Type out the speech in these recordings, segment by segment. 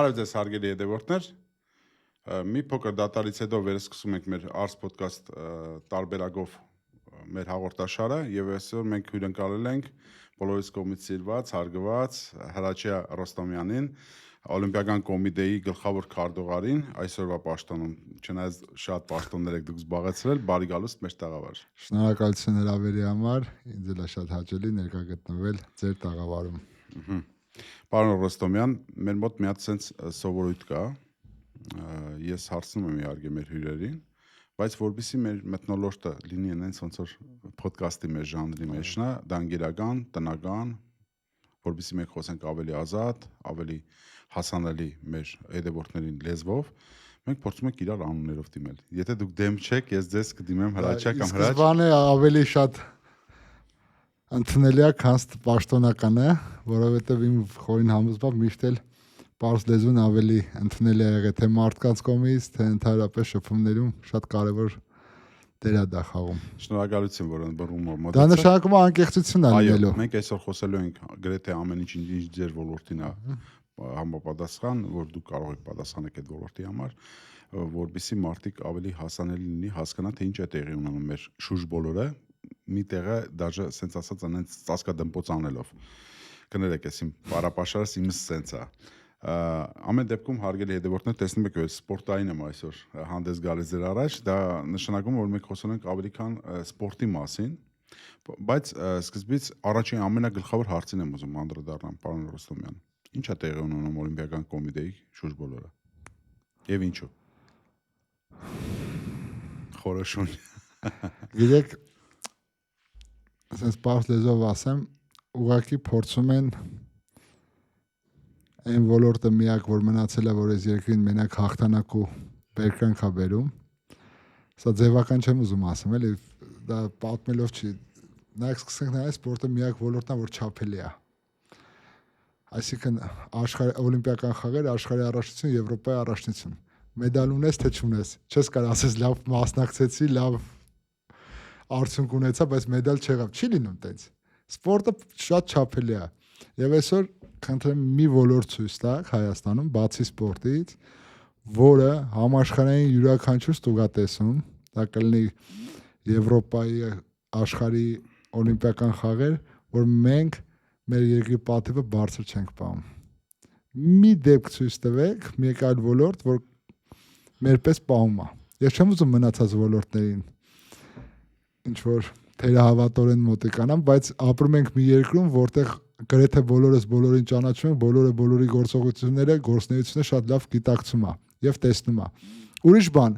Բարև ձեզ հարգելի հետևորդներ, մի փոքր դատարից հետո վերսկսում ենք մեր Ars Podcast տարբերակով մեր հաղորդաշարը եւ այսօր մենք հյուրընկալել ենք բոլորիս կողմից սիրված, հարգված Հրաչյա Ռոստոմյանին, Օլիմպիական կոմիտեի գլխավոր քարտուղարին, այսօրվա պաշտոնում, չնայած շատ պաշտոններ եք դուք զբաղեցրել, բարի գալուստ մեր տաղավար։ Շնորհակալություն հրավերի համար, ինձ էլ է շատ հաճելի ներկա գտնվել ձեր տաղավարում։ Պարոն Ռոստոմյան, մեր մոտ մի հատ sense սովորույթ կա, ես հարցնում եմ իհարկե մեր հյուրերին, բայց որբիսի մեր մթնոլորտը լինի այնց ոնց որ ոդկասթի մեր ժանրի մեջն է, դանգերական, տնական, որբիսի մենք խոսենք ավելի ազատ, ավելի հասանելի մեր հետևորդներին լեզվով, մենք փորձում ենք իրար անուններով դիմել։ Եթե դուք դեմ չեք, ես ձեզ կդիմեմ Հրաչյա կամ Հրաչ։ Սկզբանը ավելի շատ ընդունելի է, քան պաշտոնական է, որովհետև իմ խորին համոզմամբ միշտ էլ պարզ լեզուն ավելի ընդունելի է եղել թե մարդկանց կողմից, թե ընդհանրապես շփումներում շատ կարևոր դեր է դա խաղում։ Շնորհակալություն, որ ընդբռնում եք մոտեցել։ Դա նշանակում է անկեղծություն Այո, անելու։ մենք այսօր խոսելու ենք գրեթե ամեն ինչ ձեր ոլորտին է համապատասխան, որ դուք կարող եք պատասխանել այդ ոլորտի համար, որբիսի մարդիկ ավելի հասանելի լինի հասկանա թե ինչ է տեղի ունենում մեր շուրջ բոլորը, մի տեղը դաժե սենց ասած անենց ծածկադմպոց անելով։ Կներեք, ես իմ պարապաշարս իմս սենց է։ Ամեն դեպքում հարգելի հետևորդներ, տեսնում եք, որ սպորտային եմ այսօր հանդես գալիս ձեր առաջ, դա նշանակում որ մենք խոսում ենք ավելի քան սպորտի մասին, բայց սկզբից առաջին ամենագլխավոր հարցին եմ ուզում անդրադառնալ, պարոն Ռոստոմյան։ Ինչ է տեղի ունենում Օլիմպիական կոմիտեի շուրջ բոլորը։ Եվ ինչու։ Խորոշուն։ Գիտեք, ասես պարզ լեզվով ասեմ, ուղղակի փորձում են այն ոլորտը միակ, որ մնացել է, որ այս երկրին մենակ հաղթանակ ու բերկրանք է բերում։ Սա ձևական չեմ ուզում ասեմ, էլի դա պատմելով չի։ Նայեք, սկսենք նայել, սպորտը միակ ոլորտն է, որ չափելի է։ Այսինքն աշխարհի օլիմպիական խաղեր, աշխարհի առաջնություն, Եվրոպայի առաջնություն։ Մեդալ ունես թե չունես։ Չես կարող ասես լավ մասնակցեցի, լավ արդյունք ունեցա, բայց մեդալ չեղավ։ Չի լինում տենց։ Սպորտը շատ չափելի է։ Եվ այսօր խնդրեմ մի ոլորտ ցույց տաք Հայաստանում, բացի սպորտից, որը համաշխարհային յուրաքանչյուր ստուգատեսում, դա կլինի Եվրոպայի, աշխարհի օլիմպիական խաղեր, որ մենք մեր երկրի պատիվը բարձր չենք պահում։ Մի դեպք ցույց տվեք, մի այլ ոլորտ, որ մերպես պահում է։ Ես չեմ ուզում մնացած ոլորտներին ինչ որ թերահավատորեն մոտիկանամ, բայց ապրում ենք մի երկրում, որտեղ գրեթե բոլորս բոլորին ճանաչում ենք, բոլորը բոլորի գործողությունները, գործունեությունը շատ լավ գիտակցում է եւ տեսնում է։ Ուրիշ բան,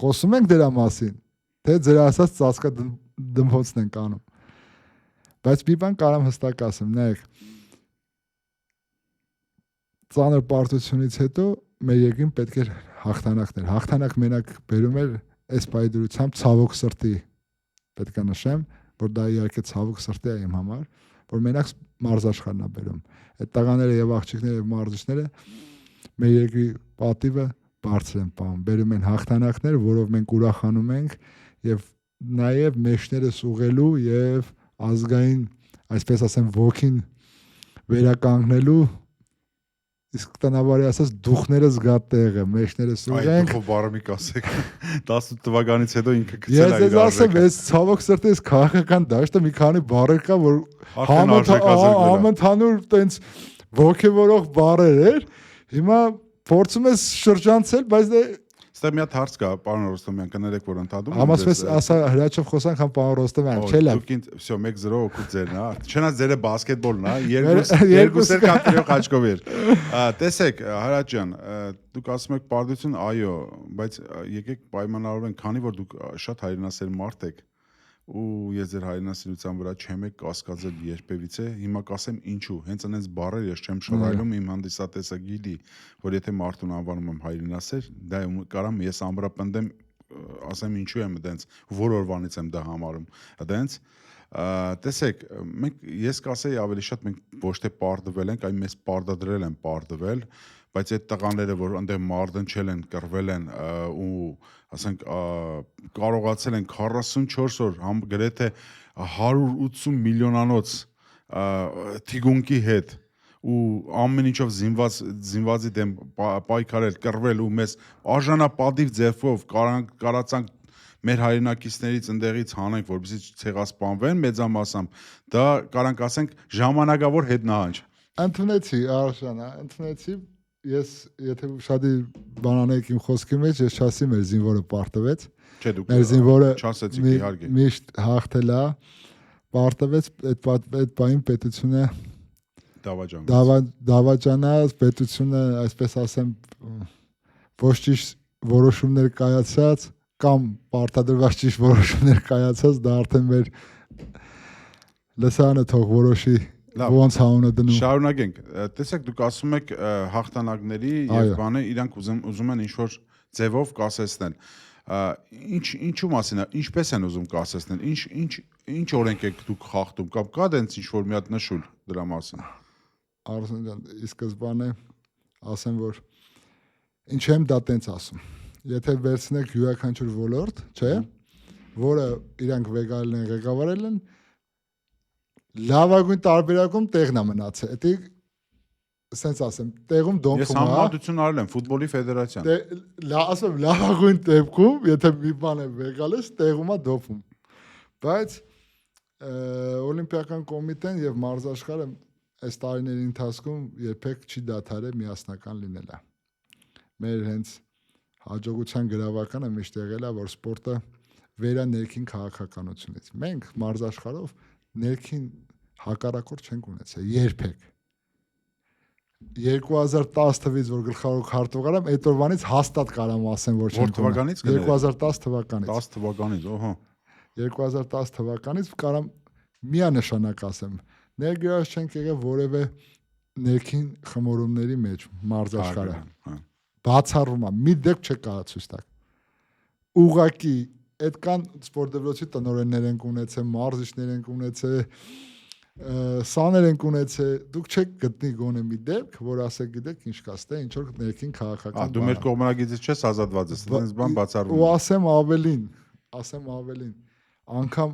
խոսում ենք դրա մասին, թե ձեր ասած ծածկա դմփոցն ենք անում։ Բայց մի բան կարամ հստակ ասեմ, նայեք, ծանր պարտությունից հետո մեր երկրին պետք էր հաղթանակներ։ Հաղթանակ մենակ բերում էր այս պայդրությամբ ցավոք սրտի, պետք է նշեմ, որ դա իհարկե ցավոք սրտի է իմ համար, որ մենակ մարզաշխարհն է բերում։ Այդ տղաները եւ աղջիկները եւ մարզիչները մեր երկրի պատիվը բարձր են պահում, բերում են հաղթանակներ, որով մենք ուրախանում ենք եւ նաեւ մեջներս ուղղելու եւ ազգային, այսպես ասեմ, ոգին վերականգնելու, իսկ տնավարի ասած դուխները զգա տեղը, մեջներս ուղենք։ Այդ դուխով բառը մի կասեք։ 18 թվականից հետո ինքը գցել է իր ես ասեմ, ես ցավոք սրտի ես քաղաքական դաշտը մի քանի բառեր կա, որ համընդհանուր տենց ոգևորող բառեր էր։ Հիմա փորձում ես շրջանցել, բայց Ստե մի հատ հարց կա, պարոն Ռոստոմյան, կներեք, որ ընդհանուր եմ։ Համասպես ասա Հրաչով խոսանք, համ պարոն Ռոստոմյան, չէ՞ լավ։ Դուք ինձ, всё, 1-0 օգուտ ձերն է։ Չնայած ձերը բասկետբոլն է, երկուսեր կամ տրիո խաչկով էր։ Տեսեք, Հրաչ ջան, դուք ասում եք պարտություն, այո, բայց եկեք պայմանավորենք, քանի որ դուք շատ հայրենասեր մարդ եք, ու ես ձեր հայրենասիրության վրա չեմ եք կասկածել երբևիցե, հիմա կասեմ ինչու, հենց այնպես բառեր ես չեմ շռայլում, իմ հանդիսատեսը գիտի, որ եթե մարդուն անվանում եմ հայրենասեր, դա կարամ ես ամրապնդեմ, ասեմ ինչու եմ այդպես, որ օրվանից եմ դա համարում, այդպես, տեսեք, ես կասեի ավելի շատ մենք ոչ թե պարտվել ենք, այլ մեզ պարտադրել են պարտվել, բայց այդ տղաները, որ այնտեղ մարդնչել են, կռվել են ու ասենք կարողացել են 44 օր գրեթե 180 միլիոնանոց թիգունքի հետ ու ամեն ինչով զինվածի դեմ պայքարել, կռվել ու մեզ արժանապատիվ ձեռքով կարացանք մեր հայրենակիցներից ընդեղից հանենք, որպեսզի ցեղասպանվեն մեծամասամբ, դա կարանք ասենք ժամանակավոր հետնահանջ։ Ընդունեցի, Արշանա, ընդունեցի։ Ես եթե շատի բան անեք իմ խոսքի մեջ, ես չասի մեր զինվորը պարտվեց։ Չէ, դուք մեր զինվորը չասեցիք իհարկե։ Միշտ հաղթել է, պարտվեց այդ բային պետությունը դավաճանած, պետությունը, այսպես ասեմ, ոչ ճիշտ որոշումներ կայացած կամ պարտադրված ճիշտ որոշումներ կայացած, դա արդեն մեր լսանը թող որոշի ոնց հանունը դնում։ Շարունակենք։ Տեսեք, դուք ասում եք հաղթանակների եւ բանը իրանք ուզում են ինչ-որ ձևով կասեցնել։ Ինչու մասին է, ինչպես են ուզում կասեցնել, ինչ օրենք եք դուք խախտում կամ կա դենց ինչ-որ մի հատ նշույլ դրա մասին։ Արսեն ջան, ի սկզբանե ասեմ, որ ինչ եմ դա տենց ասում։ Եթե վերցնեք յուրաքանչյուր ոլորտ, չէ, որը իրանք վեգալն են, ղեկավարել են, լավագույն տարբերակում տեղն է մնացել։ Դա սենց ասեմ, տեղում դոմփում է։ Ես համեմատություն արել եմ ֆուտբոլի ֆեդերացիան։ Ասում լավագույն դեպքում, եթե մի բան է վեգալես, տեղում է դոփում։ Բայց Օլիմպիական կոմիտեն եւ մարզաշխարհը այս տարիների ընթացքում երբեք չի դադարել միասնական լինելը։ Մեր հենց հաջողության գրավականը միշտ եղել է, որ սպորտը վերա ներքին քաղաքականությունից։ Մենք մարզաշխարհով ներքին հակառակորդ չենք ունեցել երբեք։ 2010 թվականից որ գլխավոր քարտուղար եմ, այդ օրվանից հաստատ կարամ ասեմ, որ չենք ունեցել։ 2010 թվականից։ 10 թվականից, օհո։ 2010 թվականից կարամ միանշանակ ասեմ, ներգրաված չենք եղել որևէ ներքին խմորումների մեջ մարզաշխարհը։ Բացառվում է, մի դեպք չկա ցույց տակ։ Ուղղակի այդ կան սպորտ դպրոցի տնօրեններ են ունեցել, մարզիչներ են ունեցել, սաներ են ունեցել, դուք չեք գտնի գոնե մի դեպք, որ ասեք գիտեք ինչ կա, ստե ինչ որ ներքին քաղաքական։ Դու մեր կողմնակիցից չես ազատված, այդպես բան բացառվում։ Ու ասեմ ավելին, անգամ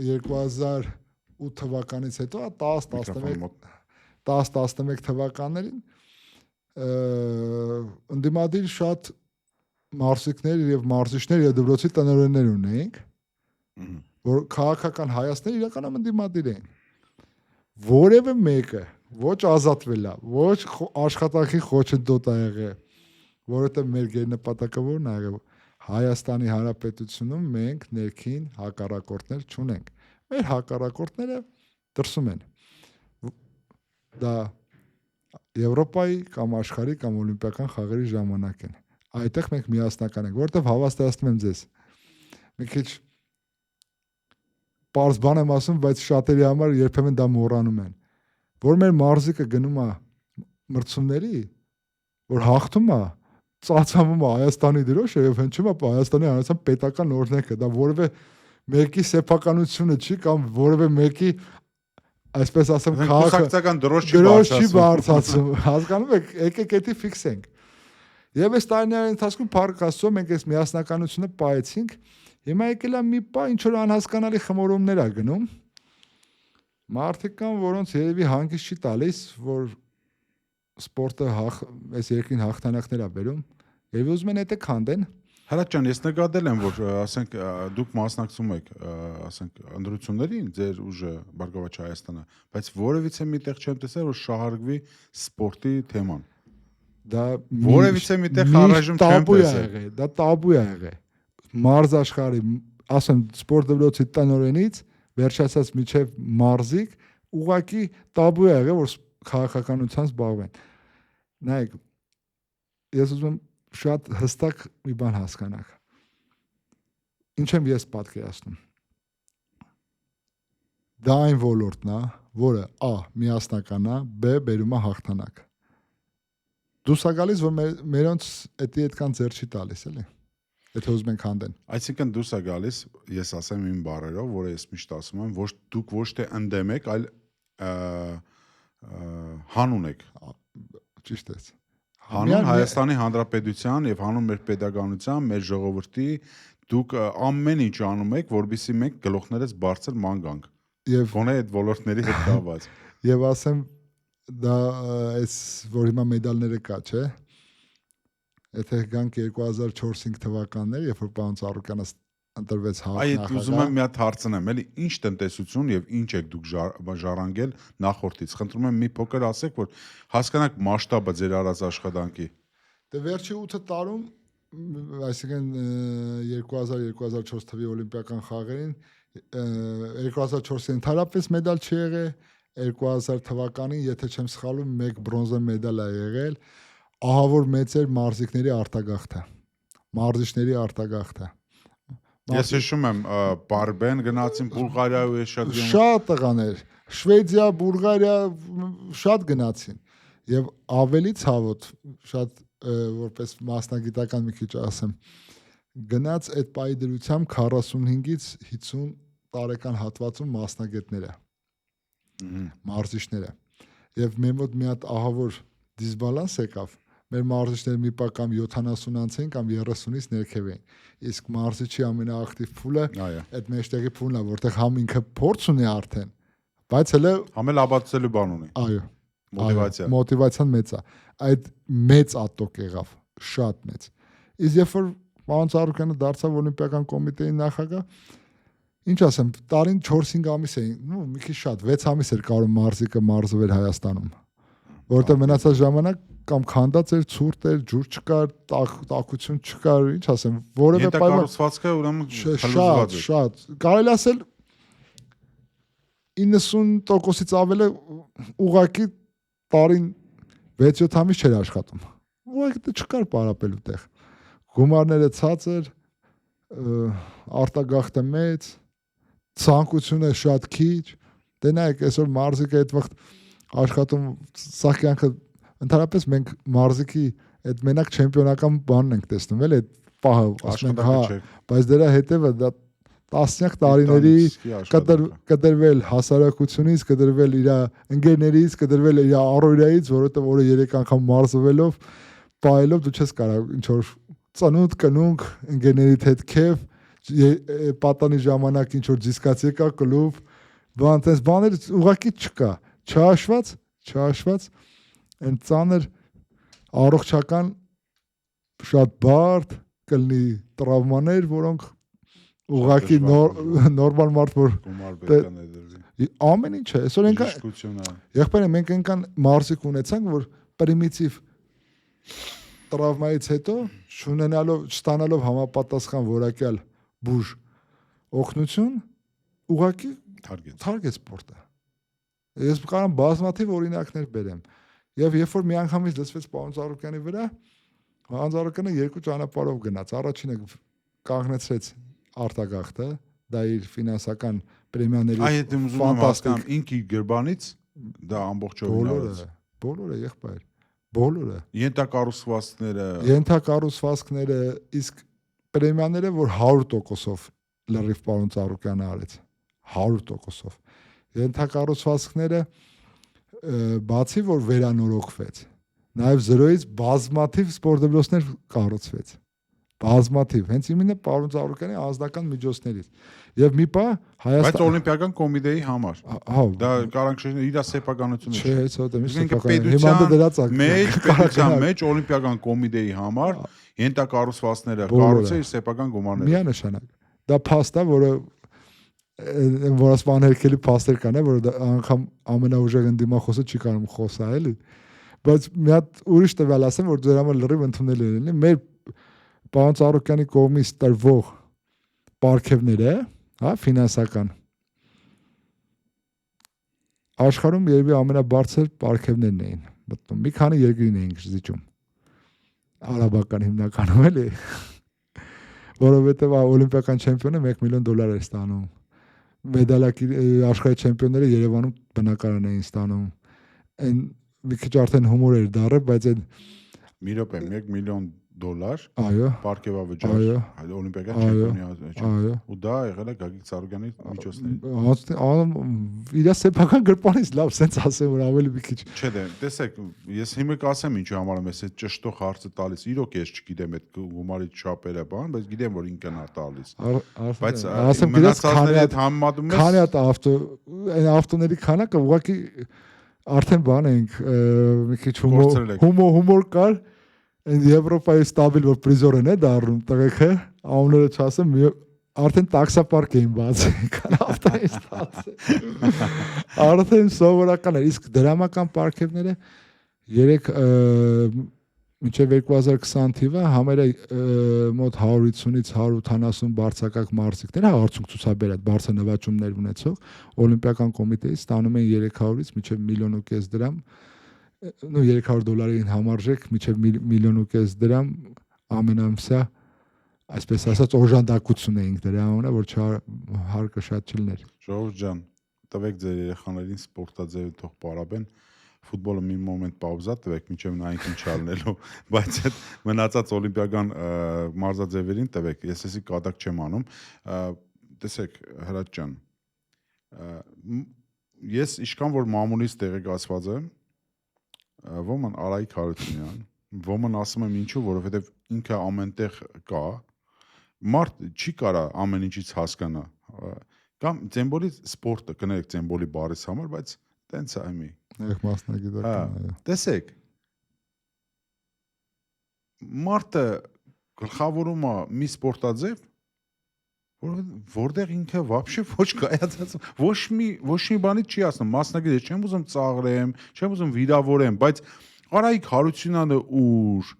2008 թվականից հետո 10-11 թվականներին ընդդիմադիր շատ մարզիկներ եւ մարզիչներ եւ դպրոցի տնօրեններ ունեինք, որ քաղաքական հայացքներ իրականում ընդդիմադիր էին։ Որևէ մեկը ոչ ազատվել է, ոչ աշխատանքի խոչընդոտ ա եղել, որովհետեւ մեր գերնպատակը որն ա եղել Հայաստանի Հանրապետությունում մենք ներքին հակառակորդներ չունենք։ Մեր հակառակորդները դրսում են։ Դա Եվրոպայի կամ աշխարհի կամ օլիմպիական խաղերի ժամանակ են։ Այդտեղ մենք միասնական ենք, որովհետև հավաստիացնում եմ ձեզ։ Մի քիչ պարզ բան եմ ասում, բայց շատերի համար երբեմն դա մոռանում են։ Որ մեր մարզիկը գնում է մրցումների, որ հաղթում է, ծածանվում է Հայաստանի դրոշը եւ հնչում է Հայաստանի Հանրապետության պետական օրհնեքը, դա որևէ մեկի սեփականությունը չի կամ որևէ մեկի, այսպես ասեմ, քաղաքական դրոշ չի բարձրացում, հասկանում եք, եկեք էդի ֆիքսենք։ Եվ այս տարիների ընթացքում փառք Աստծո մենք այս միասնականությունը պահեցինք, հիմա եկել է մի պահ ինչ որ անհասկանալի խմորումներ ա գնում։ Մարդիկ կան, որոնց երևի հանգիստ չի տալիս, որ սպորտը այս երկրին հաղթանակներ ա բերում, եւ ուզում են դա քանդեն։ Հրաչ ջան, ես նկատել եմ, որ ասենք դուք մասնակցում եք, ասենք ընտրություններին, ձեր ուժը Բարգավաճ Հայաստանը, բայց որևիցե միտեղ չեմ տեսել, որ շահարկվի սպորտի թեման։ Դա որևիցե միտեղ առայժմ չեմ տեսել։ Դա տաբու է եղել։ Մարզաշխարհի, ասեմ, սպորտ դպրոցի տնօրենից վերջացած միջև մարզիկ ուղղակի տաբու է եղել, որ քաղաքականության զբաղվեն։ Նայեք, ես ուզում եմ շատ հստակ մի բան հասկանաք։ Ինչ եմ ես պատկերացնում։ Դա այն ոլորտն է, որը A. միասնական է, B. բերում է հաղթանակ։ Դուս ա գալիս, որ մերոնց էդի այդքան ձեռ չի տալիս, էլի։ Եթե ուզում ենք հանդեն։ Այսինքն դուս ա գալիս, ես ասեմ իմ բառերով, որը ես միշտ ասում եմ, դուք ոչ թե ընդդեմ եք, այլ հանուն եք։ Ճիշտ է։ Հանուն Հայաստանի Հանրապետության եւ հանուն մեր pedagogiության, մեր ժողովրդի դուք ամեն ինչ անում եք, որովհետեւ մենք գլուխներս բարձր ման գանք։ Եվ գոնե այդ ոլորտների հետ կապված։ Եվ ասեմ, դա այս որ հիմա մեդալները կա, չէ։ Եթե գանք 2004-5 թվականներ, երբ որ պարոն Ծառուկյանը ընտրվեց Այդ ուզում եմ նախագահ, մի հատ հարցնեմ, էլի ինչ տնտեսություն եւ ինչ եք դուք ժառանգել նախորդից։ Խնդրում եմ մի փոքր ասեք, որ հասկանանք մասշտաբը ձեր արած աշխատանքի։ դե վերջի 8 տարում, այսինքն 2000-2004 թվականի օլիմպիական խաղերին 2004-ին ընդհանրապես մեդալ չի եղել, 2000 թվականին, եթե չեմ սխալվում, 1 բրոնզե մեդալ է եղել, ահա որ մեծ էր մարզիկների արտագաղթը։ Մարզիչների արտագաղթը։ Ես հիշում եմ Բարբեն գնացին Բուլղարիայու է շատ Շատ տղաներ, Շվեդիա, Բուլղարիա շատ գնացին եւ ավելի ցավոտ, շատ որպես մասնագիտական մի քիչ ասեմ, գնաց այդ պայի դրությամբ 45-ից 50 տարեկան հատվածում մասնագետները, մարզիչները։ Եվ մեր մոտ մի հատ ահավոր դիսբալանս եկավ։ Մեր մարզիչները մի պա կամ 70 անց էին կամ 30-ից ներքև էին։ Իսկ մարզիչի ամենաակտիվ փուլը այդ մեջտեղի փուլն է, որտեղ համ ինքը փորձ ունի արդեն, բայց հələ համ էլ աբացելու բան ունի։ Այո։ Մոտիվացիա։ Մոտիվացիան մեծ է։ Այդ մեծ ատոկ եղավ, շատ մեծ։ Իսկ երբ որ պարոն Ծառուկյանը դարձավ օլիմպիական կոմիտեի նախագահ, ինչ ասեմ, տարին 4-5 ամիս էին, մի քիչ շատ, 6 ամիս էր կարող մարզիկը մարզվել Հայաստանում։ Որտեղ մնացած ժամանակ կամ քանդած էր, ցուրտ էր, ջուր չկար, տաքություն չկար, ինչ ասեմ, որևէ Ենթակառուցվածքը ուրեմն շատ, կարելի ասել 90%-ից ավելը ուղղակի տարին 6-7 ամիս չէր աշխատում։ Ուղղակի չկար պարապելու տեղ։ Գումարները ցածր, արտագաղթը մեծ, ցանկությունը շատ քիչ։ Դե նայեք, այսօր մարզիկը այդ վաղ աշխատում, սա կյանքը ընդհանրապես մենք մարզիկի այդ մենակ չեմպիոնական բանն ենք տեսնում, էլի այդ պահը, ասում ենք, հա, բայց դրա հետևը դա տասնյակ տարիների կտրվել հասարակությունից, կտրվել իր ընկերներից, կտրվել իր առօրյայից, որովհետև օրը 3 անգամ մարզվելով, պահելով դու չես կարող ինչ որ ծնունդ կնունք ընկերներիդ հետ քեֆ, պատանի ժամանակ ինչ որ դիսկաց եկա կլուբ, բան տես բաներ ուղղակի չկա, չհաշված այն ծանր առողջական շատ բարդ կլինի տրավմաներ, որոնք ուղղակի նորմալ մարդ որ ամեն ինչ է, այսօր ենք եղբայրը մենք այնքան մարզիկ ունեցանք, որ պրիմիտիվ տրավմայից հետո չստանալով համապատասխան որակյալ բուժ օգնություն ուղղակի թարգեց սպորտը։ Ես կարող բազմաթիվ օրինակներ բերեմ։ Եվ երբ որ միանգամից լսվեց պարոն Ծառուկյանի վրա, պարոն Ծառուկյանը 2 ճանապարհով գնաց։ Առաջինը կանգնեցրեց արտագաղթը, դա իր ֆինանսական պրեմիաների ֆանտաստիկ ինքի գրբանից դա ամբողջովին բոլորը եղբայր, բոլորը ենթակառուցվածքները իսկ պրեմիաները որ 100%-ով լրիվ պարոն Ծառուկյանը արեց 100%-ով ենթակառուցվածքները բացի որ վերանորոգվեց նաև 0-ից բազմաթիվ սպորտդպրոցներ կառուցվեց բազմաթիվ հենց իմինը պարոն Ծառուկյանի անձնական միջոցներից եւ մի պա Հայաստան բայց օլիմպիական կոմիտեի համար դա կարանք շեշտել իր սեփականությունը չէ հեսա հիմա դրած պետության մեջ օլիմպիական կոմիտեի համար ենթակառուցվածքները կառուցել իր սեփական գումարները միանշանակ դա փաստ է որը որ ասման հերքելի փաստեր կան որ անգամ ամենաուժեղ ընդդիմախոսը չի կարող խոսալ էլի բայց մի հատ ուրիշ տվյալ ասեմ որ ձեր համար լրիվ ընդունելի է մեր պարոն Ծառուկյանի կողմից տրվող պարգևները, հա, ֆինանսական աշխարհում երևի ամենաբարձր պարգևներն էին մտնում։ Մի քանի երկրին էին զիջում։ Արաբական հիմնականում էլի։ Որովհետև օլիմպիական չեմպիոնը $1 միլիոն էր ստանում։ Մեդալակի աշխարհի չեմպիոնները Երևանում բնակարան էին ստանում։ Այն մի քիչ արդեն հումոր էր դառը, բայց այն մի րոպե $1 միլիոն այո պարգևավճար օլիմպիական չեմպիոնի ու դա եղել է Գագիկ Ծառուկյանի միջոցներից իր սեփական գրպանից լավ սենց ասեմ որ ավելի մի քիչ չէ դե տեսեք ես հիմա կասեմ ինչու համար եմ ես այդ ճշտող հարցը տալիս իրոք ես չգիտեմ այդ գումարից չափերը բան բայց գիտեմ որ ինքն է տալիս բայց ասեմ մնացածների հետ համեմատում ես քանի հատ ավտոների քանակը ուղղակի արդեն բան ենք մի քիչ Կորցրել եք։ հումոր կար այն Եվրոպայի ստաբիլ որ պրիզոր են դառնում տղեկը անունները չասեմ արդեն տաքսապարկ էին բացել կան ավտոյի ստացել արդեն սովորական է իսկ դրամական պարքևները 3 մինչև 2020 թիվը համարը մոտ 150-ից 180 բարձակակ մարզիկներ հարցունք ցուցաբերած բարձր նվաճումներ ունեցող օլիմպիական կոմիտեից ստանում են 300-ից մինչև 1.5 միլիոն դրամ նո $300 համարժեք մինչև 1.5 միլիոն դրամ ամենամսյա այսպես ասած օժանդակություն էինք դրա անունը որ հարկը շատ չլներ Ժողովուրդ ջան, տվեք ձեր երեխաներին սպորտաձև թող պարապեն ֆուտբոլը մի մոմենտ պաուզա տվեք մինչև նա ինքն չալնելու բայց այդ մնացած օլիմպիական մարզաձևերին տվեք ես էսի կատակ չեմ անում տեսեք Հրաչ ջան ես իշքան որ մամուլից տեղեկացված եմ ոման Արայիկ Հարությունյան ոման ասում եմ ինչու որովհետև ինքը ամենտեղ կա մարդ չի կարա ամեն ինչից հասկանա կամ ծեմբոլի սպորտը կներեք ծեմբոլի բարիս համար բայց տենց է մի Եք մասնագիտական տեսեք մարդը գլխավորում է մի սպորտաձև որտեղ ինքը вообще ոչ կայացած ոչ մի բանի չի ասում մասնագետ ես չեմ ուզում ծաղրեմ չեմ ուզում վիրավորեմ բայց Արայիկ Հարությունյանը ուր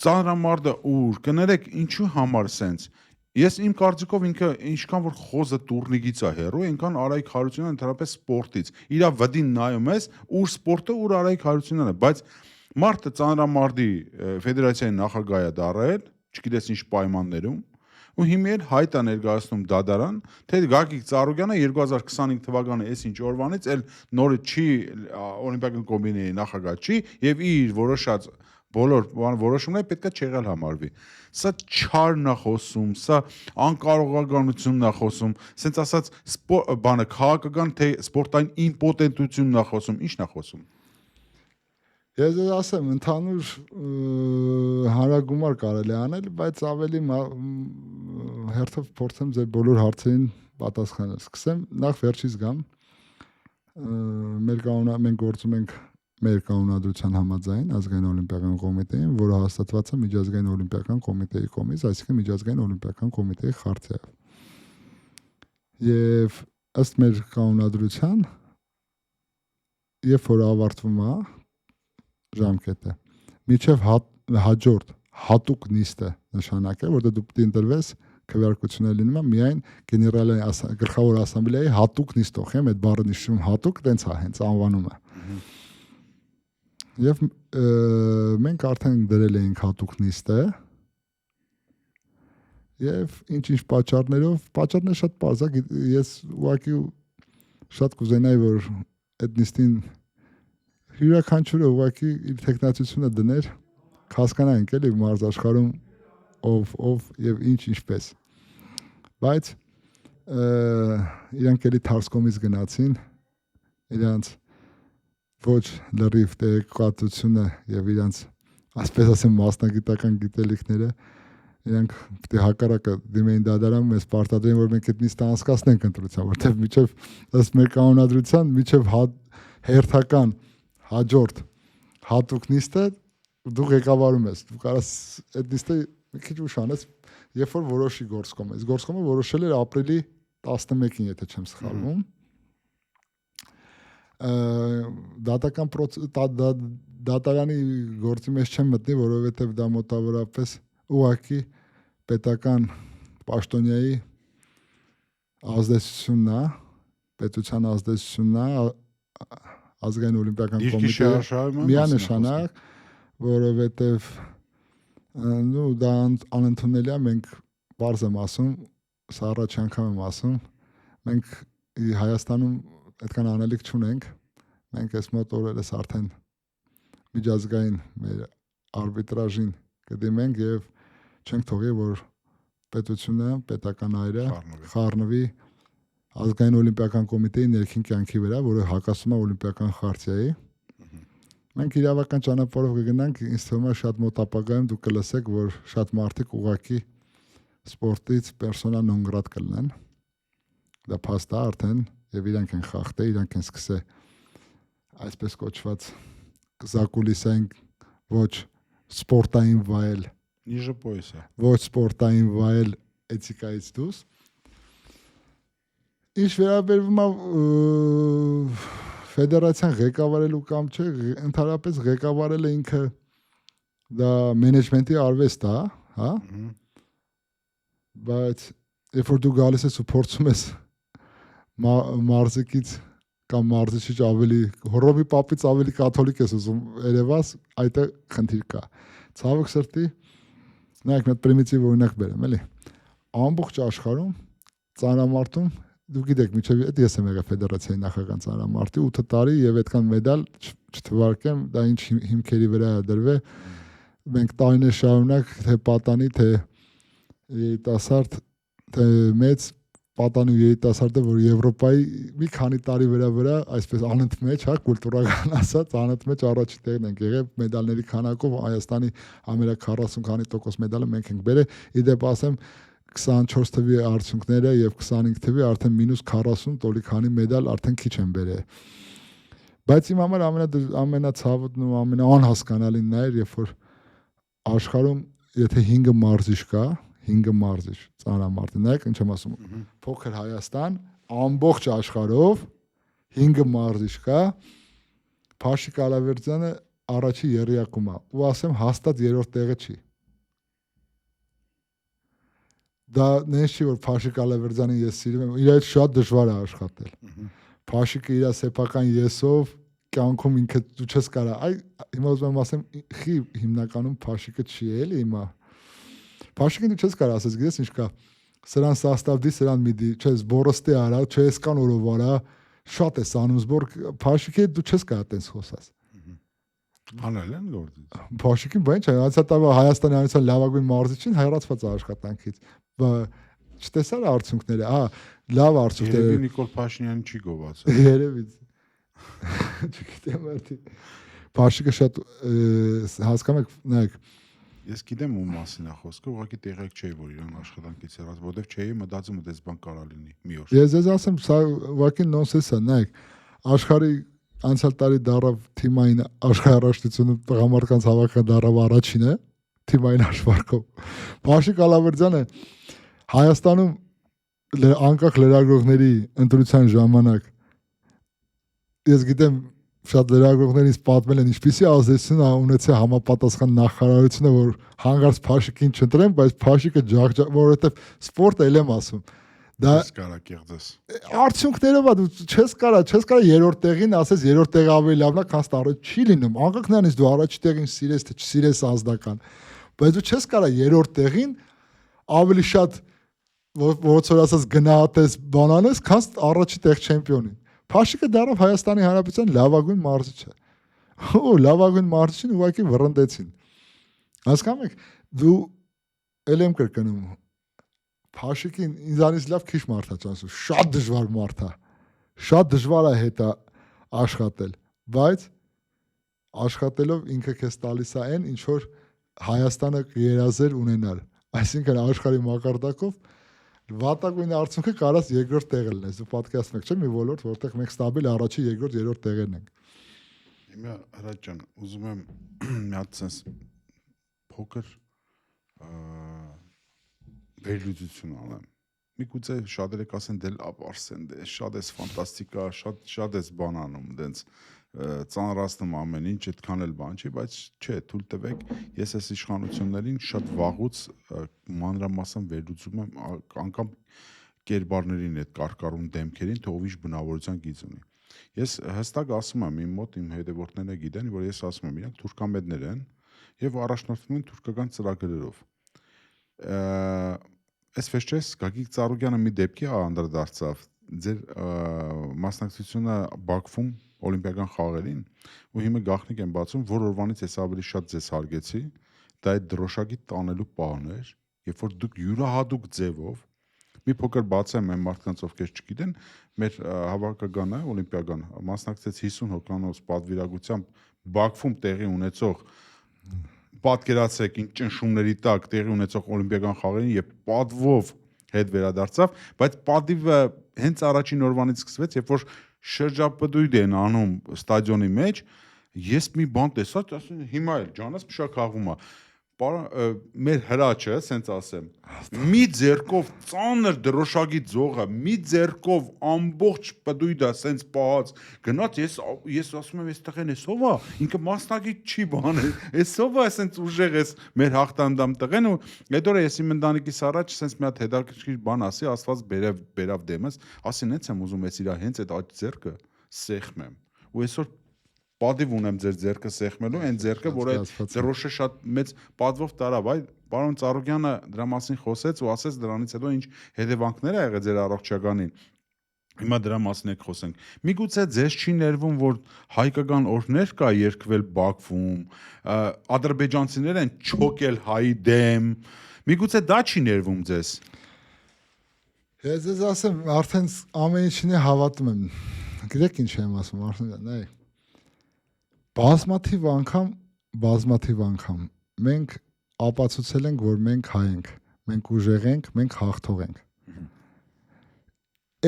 ծանրամարտը ուր կներեք ինչու համար սենց ես իմ կարծիքով ինքը ինչքան որ խոզը տուրնիկից է հեռու այնքան Արայիկ Հարությունյանը ընդհանրապես սպորտից իրա վդին նայում ես ուր սպորտը ուր Արայիկ Հարությունյանը բայց մարդը ծանրամարտի ֆեդերացիայի նախագահ է դառել չգիտես ինչ պայմաններում ու հիմա էլ հայտ է ներկայացնում դադարան թե Գագիկ Ծառուկյանը 2025 թվականի այս ինչ օրվանից էլ նորից չի օլիմպիական կոմիտեի նախագահ չի եւ իր որոշած բոլոր որոշումները պետք է չեղել համարվի սա չարն է խոսում սա անկարողականությունն է խոսում սենց ասած բանը քաղաքական թե սպորտային իմպոտենտությունն է խոսում ինչն է խոսում Ես ասեմ ընդհանուր հանրագումար կարելի անել բայց ավելի հերթով փորձեմ ձեր բոլոր հարցերին պատասխանել սկսեմ նախ վերջից գամ մենք գործում ենք մեր կանոնադրության համաձայն ազգային օլիմպիական կոմիտեին, որը հաստատված է միջազգային օլիմպիական կոմիտեի կողմից, այսինքն միջազգային օլիմպիական կոմիտեի խարտիայով։ Եվ ըստ մեր կանոնադրության, երբ որ ավարտվում է ժամկետը, միջև հաջորդ հատուկ նիստը նշանակել, որտեղ դու պետք է ընտրվես քվեարկությունը լինում է միայն գեներալային գլխավոր ասամբլեայի հատուկ նիստով, եմ այդ բառը նշում հատուկ, տենց է հենց անվանումը։ Եվ մենք արդեն դրել էինք հատուկ նիստը եւ ինչ պատճառները շատ պարզ է, ես ուղղակի շատ կուզենայի որ այդ նիստին յուրաքանչյուրը ուղղակի իր տեխնացությունը դներ, հասկանանք էլի մարզաշխարհում ով եւ ինչպես։ Բայց իրանք էլի Թարսկոմից գնացին, իրանց ոչ լրիվ տեղեկատվությունը եւ իրանց ասպես ասեմ մասնագիտական գիտելիքները իրանք պետք է հակառակը դիմեին դադարան մեզ պարտադրեն որ մենք այդ նիստը անցկացնենք ընտրության որտեղ միջև ըստ մեր կանոնադրության միջև հերթական հաջորդ հատուկ նիստը դու ղեկավարում ես դու կարաս այդ նիստը մի քիչ ուշ անես երբ որ որոշի Գորսկոմը Գորսկոմը որոշել էր ապրիլի 11-ին եթե չեմ սխալվում դատական դատարանի գործի մեջ չեմ մտնի, որովհետև դա մոտավորապես ուղղակի պետական պաշտոնյայի ազդեցությունն է, պետության ազդեցությունն է, ազգային օլիմպիական կոմիտեի միանշանակ, որովհետև դա անընդունելի է, մենք բարձ եմ ասում, սա առաջ անգամ եմ ասում, մենք Հայաստանում այդքան անելիք չունենք, մենք այս մոտ օրերս արդեն միջազգային մեր արբիտրաժին կդիմենք եւ չենք թողի, որ պետությունը, պետական այրը խառնվի ազգային օլիմպիական կոմիտեի ներքին կյանքի վրա, որը հակասում է օլիմպիական խարտիայի։ Մենք իրավական ճանապարհով կգնանք, ինձ թվում է շատ մոտ ապագայում դուք կլսեք, որ շատ մարդիկ ուղղակի սպորտից պերսոնա նոն գրատ կլինեն։ Դա փաստ է արդեն եւ իրանք են խախտել, իրանք են սկսել այսպես կոչված զակուլիսային ոչ սպորտային վայել Ниже пояса. ոչ սպորտային վայել էթիկայից դուրս ինչ վերաբերվում է ֆեդերացիան ղեկավարելու կամ չէ ընդհանրապես ղեկավարելը ինքը դա մենեջմենտի արվեստ է հա բայց երբ որ դու գալիս ես ու փորձում ես մարզիկից կամ մարզիչից ավելի հռոմի պապից ավելի կաթոլիկ ես ուզում երևաս այդտեղ խնդիր կա ցավոք սրտի նայեք մի պրիմիտիվ օրինակ բերեմ էլի ամբողջ աշխարհում ծանրամարտում դու գիտեք միջև այդ ես եմ եղել ֆեդերացիայի նախագահ ծանրամարտի 8 տարի եւ այդքան մեդալ չթվարկեմ դա ինչ հիմքերի վրա է դրվել մենք տարիներ շարունակ թե պատանի թե երիտասարդ թե մեծ պատանի երիտասարդը որ Եվրոպայի մի քանի տարի վրա այսպես անընդմեջ հա կուլտուրական ասած անընդմեջ առաջի տեղն ենք եղել մեդալների քանակով Հայաստանի ամենա 40 քանի տոկոս մեդալը մենք ենք բերել իդեպ ասեմ 24 թվի արդյունքները եւ 25 թվի արդեն -40 տոլի քանի մեդալ արդեն քիչ են բերել բայց իմ համար ամենացավոտն ու ամենաանհասկանալին նա էր երբ որ աշխարհում եթե 5 մարզիչ կա 5 մարզիչ ծանրամարտի նայեք ինչ եմ ասում փոքր Հայաստան ամբողջ աշխարհով 5 մարզիչ կա Փաշիկ Ալավերդյանը առաջի երրյակում է ու ասեմ հաստատ երրորդ տեղը չի դա նենց չի որ Փաշիկ Ալավերդյանին ես սիրում եմ իր հետ շատ դժվար է աշխատել Փաշիկը իր սեփական եսով կյանքում ինքը դու չես կարա այ հիմա ուզում եմ ասեմ խի հիմնականում Փաշիկը չի էլի հիմա Փաշիկին դու չես կարա ասես գիտես ինչ կա սրան սաստավդի սրան միդի չէ զբորստի արա չէ սկան օրով արա շատ է անում զբոր Փաշիկի դու չես կարա տենց խոսած Անել են գործի Փաշիկին բան չէ անցյալ Հայաստանի անցյալ լավագույն մարզիչին հայրացված է աշխատանքից չտեսար արդյունքները հա լավ արդյունքներ Երևի Նիկոլ Փաշինյանը չի գովացել երևի չգիտեմ արդի Փաշիկը շատ հասկանում եք նայեք Ես գիտեմ ում մասին է խոսքը, ուղղակի տեղյակ չէի, որ իրան աշխատանքից հեռացած, որովհետև չէի մտածում, որ դες բան կարա լինի մի օր։ Ես ասեմ, սա ուղղակի նոնսենս է, նայեք, աշխարհի անցյալ տարի դարավ թիմային աշխարհարաշտությունը տղամարդկանց հավաքական դարավ առաջինը, թիմային աշխարհով։ Փաշիկ Ալավերդյանը Հայաստանում անկախ լրագրողների ընտրության ժամանակ ես գիտեմ շատ լրագրողներից պատմել են ինչպիսի ազդեցություն է ունեցել համապատասխան նախարարությունը որ հանգարց Փաշիկին չընտրեն, բայց Փաշիկը որովհետև սպորտը ել եմ ասում դա կարա կեղծես արդյունքներով դու չես կարա երրորդ տեղին ասես երրորդ տեղը ավելի լավն է քան առաջ չի լինում անկախ նրանից դու առաջի տեղին սիրես թե չսիրես ազդական բայց դու չես կարա երրորդ տեղին ավելի շատ ոնց որ ասած գնահատես բանանես քան առաջի տեղ չեմպիոնին Փաշիկը դարավ Հայաստանի Հանրապետության լավագույն մարզիչը։ Ու լավագույն մարզիչին ուղղակի վռնդեցին։ Հասկանում եք, դու ել եմ կրկնում։ Փաշիկին ինձանից լավ քիչ մարդ է ճանաչում, շատ դժվար մարդ է։ Շատ դժվար է հետա աշխատել, բայց աշխատելով ինքը քեզ տալիս է այն, ինչ որ Հայաստանը կերազեր ունենալ։ Այսինքն աշխարհի մակարդակով վատագույն արդյունքը կարաս երկրորդ տեղը լինես։ Դու պատկերացնում եք, չէ՞, մի ոլորտ, որտեղ մենք ստաբիլ առաջի, երկրորդ, երրորդ տեղերն ենք։ Հիմա Հրաչ ջան, ուզում եմ մի հատ sense փոքր վերլուծություն անեմ։ Միգուցե շատերը կասեն դե լավ Արսեն, դե շատ էս ֆանտաստիկա, շատ էս բան անում, դենց ծանրացնում ամեն ինչ, այդքան էլ բան չի, բայց չէ, թույլ տվեք, ես այս իշխանություններին շատ վաղուց մանրամասն վերլուծում եմ, անգամ կերպարներին այդ կարկառուն դեմքերին, թե ով ինչ բնավորության գիծ ունի։ Ես հստակ ասում եմ, իմ մոտ իմ հետևորդները գիտեն, որ ես ասում եմ, իրանք թուրքամետներ են եւ առաջնորդվում են թուրքական ծրագրերով։ Այսպես չէ, Գագիկ Ծառուկյանը մի դեպքի անդրադարձավ ձեր մասնակցությունը Բաքվում Օլիմպիական խաղերին ու հիմա գաղտնիք եմ բացում, որ օրվանից ես ավելի շատ ձեզ հարգեցի, դա այդ դրոշակի տանելու պահն էր, երբ որ դուք յուրահատուկ ձևով մի փոքր բացեմ այն մարդկանց, ովքեր չգիտեն, մեր հավաքականը օլիմպիական մասնակցեց 50 հոգանոց պատվիրակությամբ Բաքվում տեղի ունեցող պատկերացրեք ինչ ճնշումների տակ տեղի ունեցող օլիմպիական խաղերին եւ պատվով հետ վերադարձավ, բայց պատիվը հենց առաջին օրվանից սկսվեց, երբ որ շրջապտույտ են անում ստադիոնի մեջ, ես մի բան տեսա, ասում հիմա էլ ջանս փշա խաղում է։ Մեր հրաչը, ասենց ասեմ, մի ձերկով ծանր դրոշակի ձողը, մի ձերկով ամբողջ պտույտը ասենց պահած գնաց, ես ասում եմ, այստեղ են էսով է, ինքը մասնակից չի բան է, էսով է ասենց ուժեղ էս մեր հաղթանդամ տղեն ու այդ օրը ես իմ ընտանիքիս առաջ ասենց մի հատ հետաքրքիր բան ասի, Աստված բերավ դեմս, ասին հենց եմ ուզում ես իր հենց այդ աջ ձերկը սեղմեմ։ Ու այսօր Պատիվ ունեմ ձեր ձերքը սեղմելու, այն ձերքը, որը դրոշը շատ մեծ պատվով տարավ, այ պարոն Ծառուկյանը դրա մասին խոսեց ու ասեց դրանից հետո ինչ հետևանքներ ա եղել ձեր առողջականին։ Հիմա դրա մասին եք խոսենք։ Միգուցե ձեզ չի ներվում, որ հայկական օրհներ կա երկվել Բաքվում, ադրբեջանցիներ են չոկել հայի դեմ։ Միգուցե դա չի ներվում ձեզ։ Ես ասեմ, արդեն ամեն ինչին հավատում եմ։ Գիտեք ինչ եմ ասում, արդեն նայ բազմաթիվ անգամ մենք ապացուցել ենք, որ մենք հայ ենք, մենք ուժեղ ենք, մենք հաղթող ենք։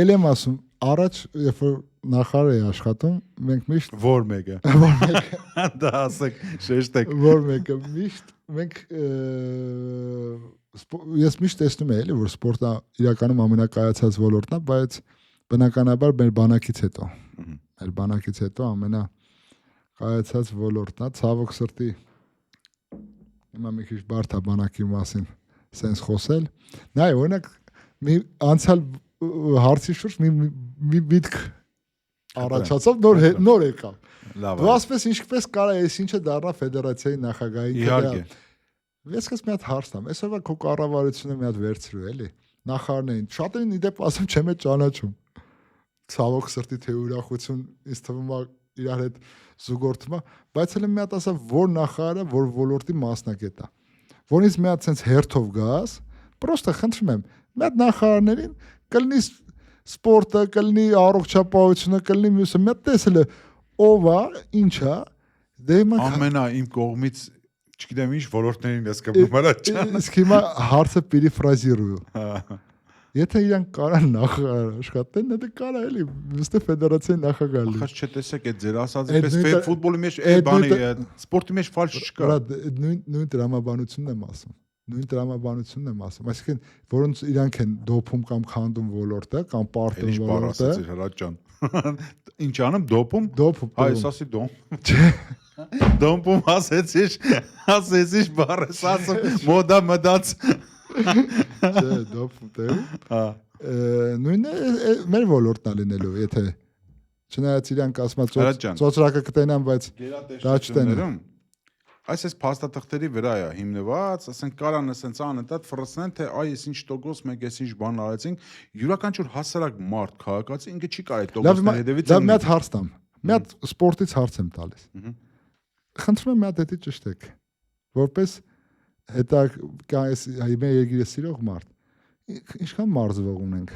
Էլ եմ ասում, առաջ երբ որ նախարար էի աշխատում, մենք միշտ որ մեկը դա ասեք, շեշտեք։ Որ մեկը միշտ մենք ես միշտ տեսնում եմ, էլի որ սպորտը իրականում ամենակայացած ոլորտն է, բայց բնականաբար մեր բանակից հետո ամենա կայացած ոլորտն է, ցավոք սրտի հիմա մի քիչ բարդ է բանակի մասին սենց խոսել։ Նայ, օրինակ մի անցյալ հարցի շուրջ մի միտք առաջացավ, նոր եկավ։ Դու ասես ինչպես կարա այս ինչը դառնա ֆեդերացիայի նախագահի։ Իհարկե։ Ես քեզ մի հատ հարց տամ, այսօր քո կառավարությունը մի հատ վերցրու, էլի։ Նախարարներին, շատերին իդեպ ասում չեմ է ճանաչում։ Ցավոք սրտի թե ուրախություն ինձ թվում է իրար հետ զուգորդում է, բայց էլ մի հատ ասա, որ նախարարը, որ ոլորտի մասնակետ է։ Որից մի հատ sense հերթով գաս, պրոստը խնդրում եմ, մի հատ նախարարներին կլինի սպորտը, կլինի առողջապահությունը, կլինի մյուսը, մի հատ տեսել է ով է, ինչ է, դե հիմա ամենա իմ կողմից, չգիտեմ ինչ ոլորտներին ես կապում առաջան։ Իսկ հիմա հարցը պերիֆրազիրую։ Եթե իրան կարան նախագահ աշխատեն, դա կարա էլի, ըստի ֆեդերացիայի նախագահ լինի։ Ախաց չտեսեք այդ ձեր ասած պես ֆուտբոլի մեջ այդ բանի սպորտի մեջ ֆալշ չկա։ Նույն տրամաբանությունն եմ ասում։ Այսինքն, որոնց իրանք են դոփում կամ քանդում ոլորտը կամ պարտում ոլորտը։ Հրաչան։ Ինչ անեմ դոփում։ Այ ասի դոմ։ Դոմպում ասեցի բառս ասում մոդա մտած։ Չէ, դոփում դե։ Նույնը մեր ոլորտն է լինելու, եթե չնայած իրանք ասած ծոցրակը կտենան, բայց դա չտենան։ Այս փաստաթղթերի վրա է հիմնված, ասենք կարան ասենց անընդհատ ֆրսնեն, թե այ ես ինչ տոկոս մենք ես ինչ բան արեցինք, յուրաքանչյուր հասարակ մարդ քաղաքացի ինքը չի կարող այդ տոկոսների հետևից։ Լավ, մի հատ հարց տամ։ Մի հատ սպորտից հարց եմ տալիս։ Խնդրում եմ մի հատ հետի ճշտեք, որպես հետա այս մեր երկիրը սիրող մարդ։ Ինչքան մարզվող ունենք։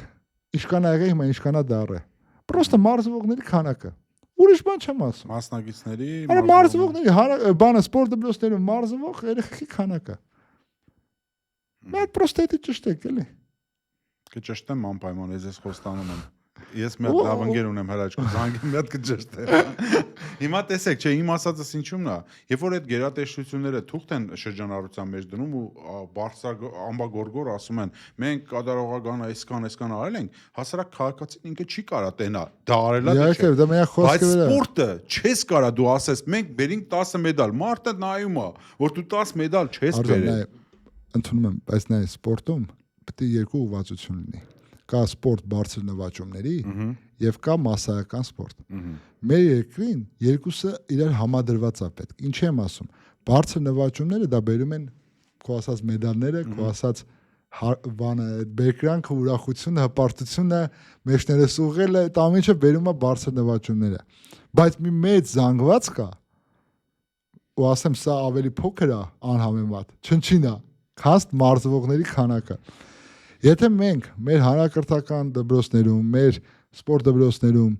Ինչքան ա եղել, հիմա ինչքան ա դառը։ Պրոստը մարզվողների քանակը։ Ուրիշ բան չեմ ասում։ Մասնակիցների, մարզվողների, բանը սպորտ դպրոցներում մարզվող երեխեքի քանակը։ Մենք պրոստը հետի ճշտեք, էլի։ Կճշտեմ անպայման, ես խոստանում եմ։ Ես մի հատ լավ ընկեր ունեմ հրաչքում, զանգի մի հատ կճշտեմ։ Հիմա տեսեք, չէ, իմ ասածս ինչումն է, երբ որ այդ գերատեսչությունները թուղթ են շրջանառության մեջ դնում ու ամբագորգոր ասում են, մենք կատարողական այսքան արել ենք, հասարակ քաղաքացին ինքը չի կարա տենա, դա արելա թե չէ։ Բայց սպորտը չես կարա դու ասես, մենք բերինք 10 մեդալ, մարդը նայում է, որ դու 10 մեդալ չես բերել։ Ընդունում եմ, բայց նայ սպորտում պետք է երկու ուղղվածություն լինի։ Կա սպորտ բարձր նվաճումների եւ կա մասսայական սպորտ։ Մեր երկրին երկուսը իրար համադրված է պետք։ Ինչ եմ ասում։ Բարձր նվաճումները դա բերում են քո ասած մեդալները, քո ասած բանը, բեկրանքը, ուրախությունը, հպարտությունը, մեջներս ուղղելը, այդ ամենը բերում է բարձր նվաճումները։ Բայց մի մեծ զանգված կա, ու ասեմ, սա ավելի փոքր է անհամեմատ, չնչին է, քան մարզվողների քանակը։ Եթե մենք մեր հանրակրթական դպրոցներում, մեր սպորտ դպրոցներում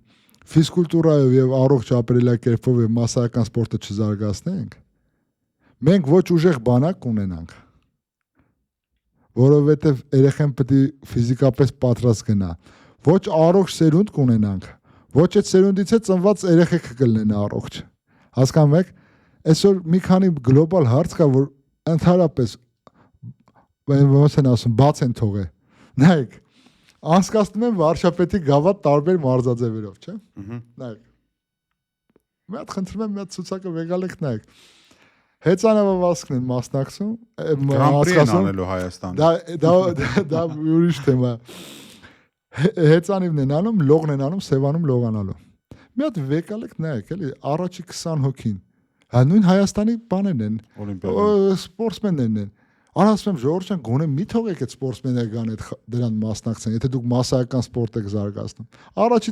ֆիզկուլտուրայով եւ առողջ ապրելակերպով եւ մասսայական սպորտը չզարգացնենք, մենք ոչ ուժեղ բանակ կունենանք, որովհետեւ երեխան պետք է ֆիզիկապես պատրաստ գնա, ոչ առողջ սերունդ կունենանք, Ոչ այդ սերունդից է ծնված երեխեքը կլինեն առողջ։ Հասկանում եք, այսօր մի քանի գլոբալ հարց կա, որ ընդհանրապես ոնց են ասում, բաց են թողել։ Նայեք, անցկացնում են վարշապետի գավաթ տարբեր մարզաձևերով, չէ՞։ Նայեք։ Մի հատ խնդրում եմ, մի հատ ցուցակը վեգալեք նայեք։ Հեծանավազքն են մասնակցում, անելու Հայաստանը։ Դա ուրիշ թեմա։ Հեծանիվն են անում, լողն են անում, Սևանում լողանալու։ Մի հատ վեկալեք նայեք, էլի, առաջի 20 հոգին։ Հա նույն Հայաստանի բաներն են, սպորտսմեններն են։ Ասում եմ ժողովուրդ ջան, գոնե մի թողեք այդ սպորտսմենները գան այդ դրան մասնակցեն, եթե դուք մասսայական սպորտ եք զարգացնում։ Առաջի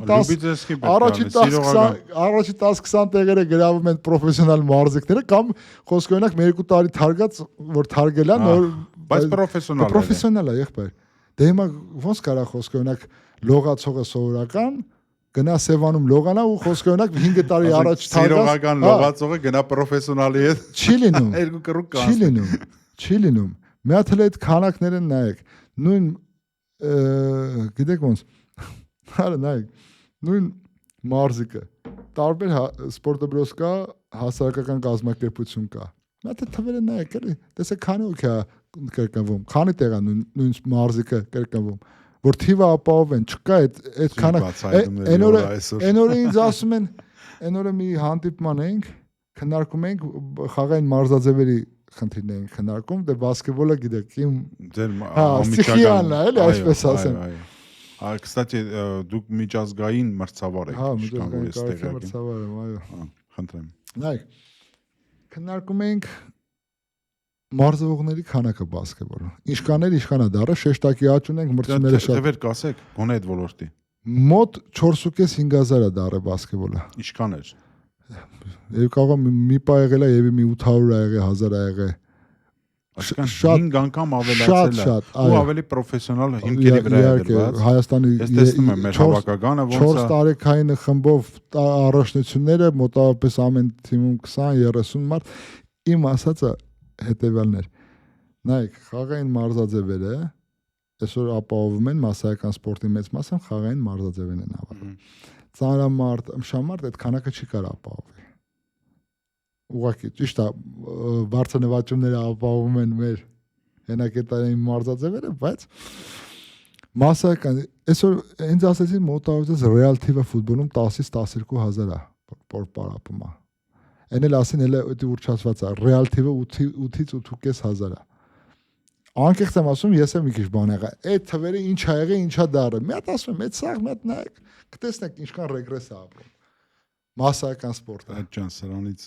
10-20 տեղերը գրավում են պրոֆեսիոնալ մարզիկները կամ խոսքը օրինակ 1-2 տարի թարգած, որ թարգել է, նոր բայց պրոֆեսիոնալ է, եղբայր։ Դե հիմա ոնց կարա խոսքը օրինակ լողացողը սովորական գնա Սևանում լողանա ու խոսքը օրինակ 5 տարի առաջ սիրողական լողացողը գնա պրոֆեսիոնալի հետ։ Չի լինում։ Երկու կռուկ կան։ Չի լինում։ Մի հատ էլ այդ քանակները նայեք։ Նույն գիտեք ոնց։ Հարա նայեք։ Նույն մարզիկը տարբեր սպորտաբրոս կա, հասարակական կազմակերպություն կա։ Մի հատ թվերը նայեք, էլի։ Տեսեք քանի հոգի է կրկնվում, քանի տեղ է նույն մարզիկը կրկնվում, որ թիվը ապահովեն, չկա այդ քանակ։ Այն օրը ինձ ասում են, այն օրը մի հանդիպման էինք, քննարկում էինք խաղային մարզաձևերի խնդիրներ էինք քննարկում, դե բասկետբոլը գիտեք, իմ ստիխիանն է, էլի այսպես ասեմ։ Կստати, դուք միջազգային մրցավար եք։ Հա, միջազգային մրցավար եմ, այո։ Խնդրեմ։ Նայեք, քննարկում էինք մարզողների քանակը բասկետբոլը։ Ինչքան է դառը, շեշտակի աճ ունենք, մրցումները շատ։ Թվեր կասեք, գոնե այդ ոլորտի։ Մոտ 4.500 է դառը բասկետբոլը։ Ինչքան էր։ Եվ կարող է մի պա եղել է, եւ մի 800 ա եղել, 1000 ա եղել։ Այսինքն 5 անգամ ավելացել է ու ավելի պրոֆեսիոնալ հիմքերի վրա է դրված։ Հայաստանի ես տեսնում եմ մեր հավաքականը ոնց է 4 տարեկային խմբով առաջնությունները մոտավորապես ամեն թիմում 20-30 մարդ իմ ասածը հետևյալն էր։ Նայեք, խաղային մարզաձևերը այսօր ապահովում են մասսայական սպորտի մեծ մասը խաղային մարզաձևերն են ապահովում։ Ծանրամարտ, ըմշամարտ այդ քանակը չի կարող ապահովել։ Ուղղակի ճիշտ է, բարձր նվաճումները ապահովում են մեր հենակետային մարզաձևերը, բայց մասսայական այսօր ինձ ասեցին մոտավորապես ռեալ թիվը ֆուտբոլում 10-ից 12,000 է պարապում է։ Այն էլ ասին էլ այդ ուրճացված է, ռեալ թիվը 8-ից 8,500 է։ Անկեղծ եմ ասում, ես եմ մի քիչ բան եղա։ Այդ թվերը ինչ ա եղել, ինչա դառը։ Մի հատ ասում եմ, այդ սաղ մի հատ նայեք, կտեսնեք ինչքան ռեգրես է ապրում։ Մասսայական սպորտը։ Այդ ջան, սրանից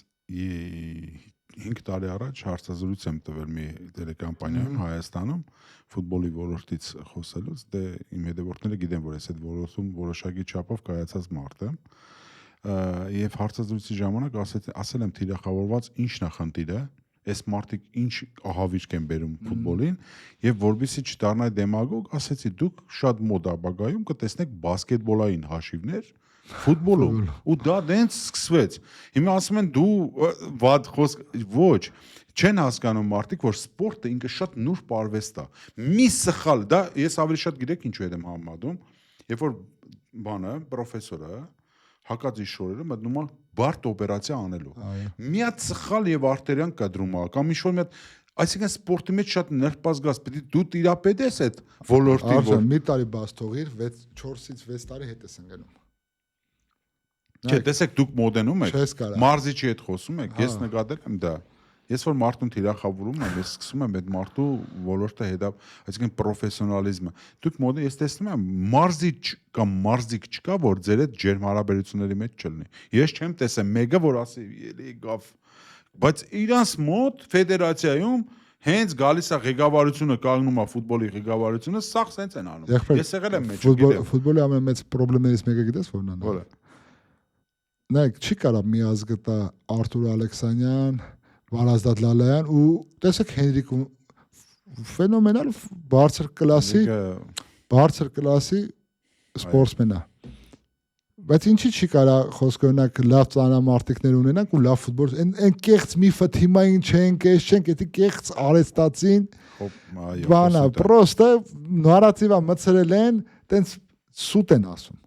5 տարի առաջ հարցազրույց եմ տվել մի տելեկամպանիայում Հայաստանում ֆուտբոլի ոլորտից խոսելուց, դե իմ հետևորդները գիտեն, որ ես այդ ոլորտում որոշակի չափով կայացած մարդ եմ։ Եվ հարցազրույցի ժամանակ ասել եմ թիրախավորված ինչն է խնդիրը, այս մարդիկ ինչ ահավիրք են բերում ֆուտբոլին, եւ որբիսի չդառնա դեմագոգ, ասեցի դուք շատ մոդ ապագայում կտեսնեք բասկետբոլային հաշիվներ ֆուտբոլում ու դա դենց սկսվեց։ Հիմա ասում են դու վատ խոսք ոչ, չեն հասկանում մարդիկ, որ սպորտը ինքը շատ նուրբ արվեստ է։ Մի սխալ, դա ես ավելի շատ գիտեք ինչու եմ համեմատում, երբ որ բանը պրոֆեսորը հակած իշորերը մտնում է բարդ օպերացիա անելու։ Մի հատ սխալ եւ արտերյան կադրում է, կամ ինչ-որ մի հատ, այսինքն սպորտի մեջ շատ նրբազգաց, պետք է դու տիրապետես այդ ոլորտին, որ մի տարի բաց թողիր, 4-ից 6 տարի հետ ես ընկնում։ Չէ, տեսեք, դուք մոդենում եք, մարզիչի հետ խոսում եք, ես նկատել եմ դա։ Ես որ մարդուն թիրախավորում եմ, ես սկսում եմ այդ մարդու ոլորտը հետա, այսինքն պրոֆեսիոնալիզմը։ Դուք մոդը ես տեսնում եմ, մարզիչ կամ մարզիկ չկա, որ ձեր այդ ջերմ հարաբերությունների մեջ չլինի։ Ես չեմ տեսել մեկը, որ ասի, էլի գավ, բայց իրանց մոտ ֆեդերացիայում հենց գալիս է ղեկավարությունը, կանգնում է ֆուտբոլի ղեկավարությունը, սաղ սենց են անում։ Ես եղել եմ մեջ, գիտեմ։ Ֆուտբոլի ամենամեծ խնդիրներից մեկը գիտես որն է։ Որը։ Նայեք, չի կարա մի ազգը տա Արթուր Ալեքսանյան, Վարազդատ Լալայան ու տեսեք Հենրիկ ֆենոմենալ բարձր կլասի սպորտսմեն է։ Բայց ինչի չի կարա խոսք օրինակ լավ ծանրամարտիկներ ունենանք ու լավ ֆուտբոլ, այն կեղծ միֆը թիմային չենք, էս չենք, էդի կեղծ արեստացին։ Բանա, պրոստը նարատիվա մցրել են, տենց սուտ են ասում։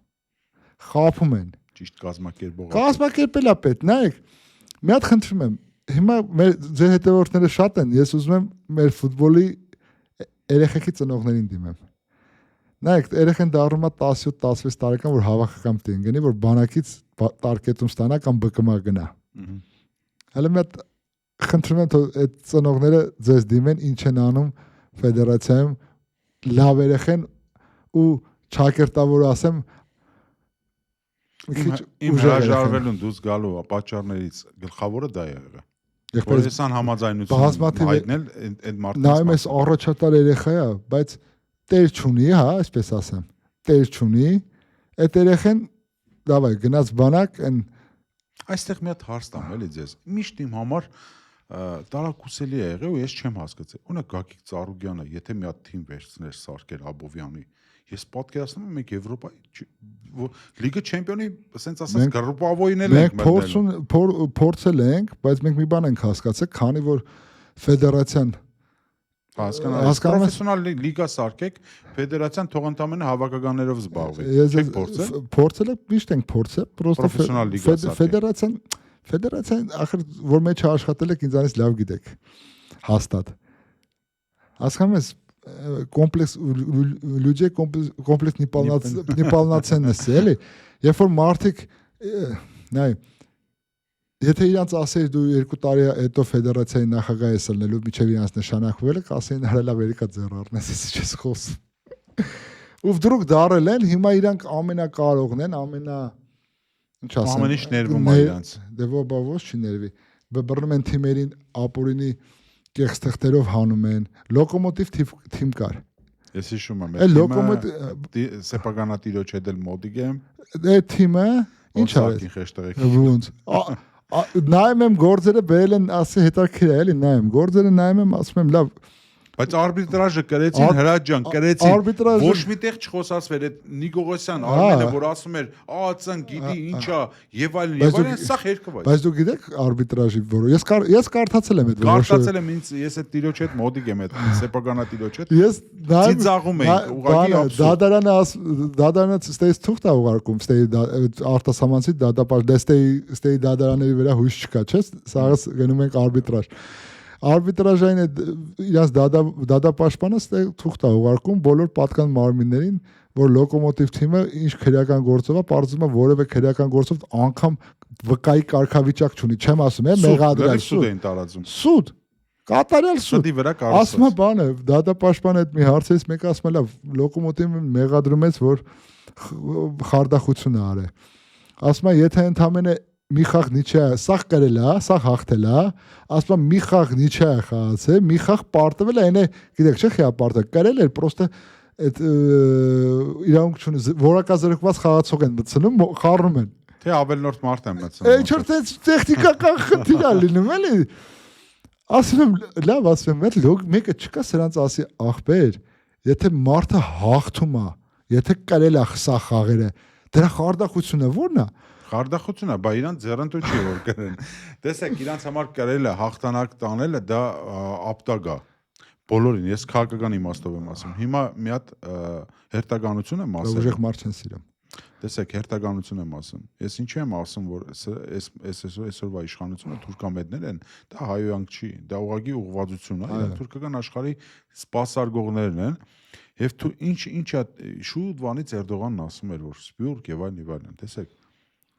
Խափում են։ ճիշտ կազմակերպող։ Կազմակերպելա պետք, նայեք։ Մի հատ խնդրում եմ։ Հիմա մեր ձեր հետևորդները շատ են, ես ուզում եմ մեր ֆուտբոլի երեխեքի ծնողներին դիմեմ։ Նայեք, երեխեն դառնում է 17-16 տարեկան, որ հավաքական պետք է գնի, որ բանակից տարկետում ստանա կամ ԲԿՄ գնա։ Հələ մի հատ խնդրում եմ, թող այդ ծնողները ձեզ դիմեն, ինչ են անում ֆեդերացիայում լավ երեխեն ու ճակերտավոր ասեմ իմ հրաժարվելուն դուրս գալու պատճառներից գլխավորը դա է եղել։ Որսան համաձայնություն հայտնել այդ մարդկանց։ Նայում ես առաջատար երեխա է, բայց տեր չունի, հա, այսպես ասեմ։ Տեր չունի, այդ երեխեն դավայ գնաց բանակ, այստեղ մի հատ հարց տամ էլի ձեզ։ Միշտ իմ համար տարակուսելի է եղել ու ես չեմ հասկացել։ Ունեք Գագիկ Ծառուկյանը, եթե մի հատ թիմ վերցներ Սարգեր Աբովյանի, ես պատկերացնում եմ մենք Եվրոպայի լիգա չեմպիոնի, ասենց ասած գրուպավորին էլ ենք մտնել։ Մենք փորձել ենք, բայց մենք մի բան ենք հասկացել, քանի որ ֆեդերացիան պրոֆեսիոնալ լիգա սարքեք, ֆեդերացիան թող ընդամենը հավաքականներով զբաղվի։ Չեք փորձել։ Փորձել ենք, միշտ ենք փորձել, պրոֆեսիոնալ լիգա սարքեք։ Ֆեդերացիան ախր որ մեջ աշխատել եք, ինձանից լավ գիտեք։ Հաստատ։ Հասկանում ես, կոմպլեքս լյուջե կոմպլեքս նիպալնացեննես էլի, երբ որ մարդիկ նայ եթե իրանց ասեի դու 2 տարի հետո ֆեդերացիայի նախագահ ես ելնելու միջև իրանց նշանակվել է, կասեին հələ վերիկա ձեռ առնես, ես չես խոսում։ Ու վդրուկ դարել են, հիմա իրանք ամենակարողն են, ինչ ասեմ, ամեն ինչ ներվում է իրանց։ Դե ո՞չ չի ներվի։ Բռնում են թիմերին ապուրինի կեղստեղտերով հանում են։ Լոկոմոտիվ թիմ կար։ Ես հիշում եմ, այդ թիմը սեփականատիրոջ հետ էլ մոդիկ եմ։ Այդ թիմը ինչ արեց։ Ոնց։ Նայում եմ գործերը բերել են, ասի հետաքրքիր է, էլի նայում։ Գործերը նայում եմ, ասում եմ լավ։ Բայց արբիտրաժը կրեցին Հրաչ ջան, կրեցին։ Ոչ միտեղ չխոսացվեր այդ Նիկողոսյան Արմենը, որ ասում էր, ԱԱՑ-ն գիտի ինչա, եւ այլն, սա հերկվա։ Բայց դու գիտեք արբիտրաժի որը։ Ես կարդացել եմ այդ որոշը։ Կարդացել եմ, ես այդ տիրոջ հետ մոդիկ եմ, այդ սեփականատիրոջ հետ։ Ես ծիծաղում էի, ուղղակի աբսուրդ։ Դադարանը ստեյս թուղթ է ուղարկում, ստեյ արտասահմանցի դատապաշտ, ստեյ դադարանների վրա հույս չկա, չէ՞։ Սաղս գնում ենք արբիտրաժ։ Արբիտրաժային իրանց դադապաշտպանը թուղթ է ուղարկում բոլոր պատկան մարմիններին, որ լոկոմոտիվ թիմը ինչ քրեական գործով է, պարզվում է որևէ քրեական գործով անգամ վկայի կարգավիճակ չունի, չեմ ասում, մեղադրել սուդ էին տարածում։ Սուդ, կատարյալ սուդ։ Սուդի վրա կարծես։ Ասում է բանը, դադապաշտպանը այդ մի հարցից մեկը ասում է, լավ, լոկոմոտիվը մեղադրում ես, որ խարդախություն է արել։ Ասում է, եթե ընդամենը մի խաղ Նիչա, սաղ կրել է, սաղ հաղթել է, ասում եմ մի խաղ Նիչա է խաղացել, մի խաղ պարտվել է, այնե, գիտեք, չէ՞ խիա պարտը, կրել էր, պրոստը այդ իրավունք չունի, որակազրկված խաղացող են մտցնում, խառնում են։ Թե ավելնորդ մարդ են մտցնում։ Ինչ որ տեխնիկական խնդիր է լինում, էլի։ Ասում եմ, լավ, ասում եմ, մեկը չկա սրանց ասի, ախպեր, եթե մարդը հաղթում է, եթե կրել է սաղ խաղերը, դրա խարդախությունը ո՞րն է։ Խարդախությունը, բա իրանց ձեռնտու չի որ կրեն։ Տեսեք, իրանց համար կրելը, հաղթանակ տանելը դա ապտակ է։ Բոլորին, ես քաղաքական իմաստով եմ ասում։ Հիմա մի հատ հերթականություն եմ ասել։ Ուժեղ մարդ չեն սիրում։ Տեսեք, հերթականություն եմ ասում։ Ես ինչու եմ ասում, որ այսօրվա իշխանությունը թուրքամետներ են, դա հայոյանք չի, դա ուղղակի ուղղվածություն է, իրանք թուրքական աշխարհի սպասարկողներն են։ Եվ դու ինչ շուտ վանից Էրդողանն ասում էր, որ սպյուրք եւ այլն, տեսեք,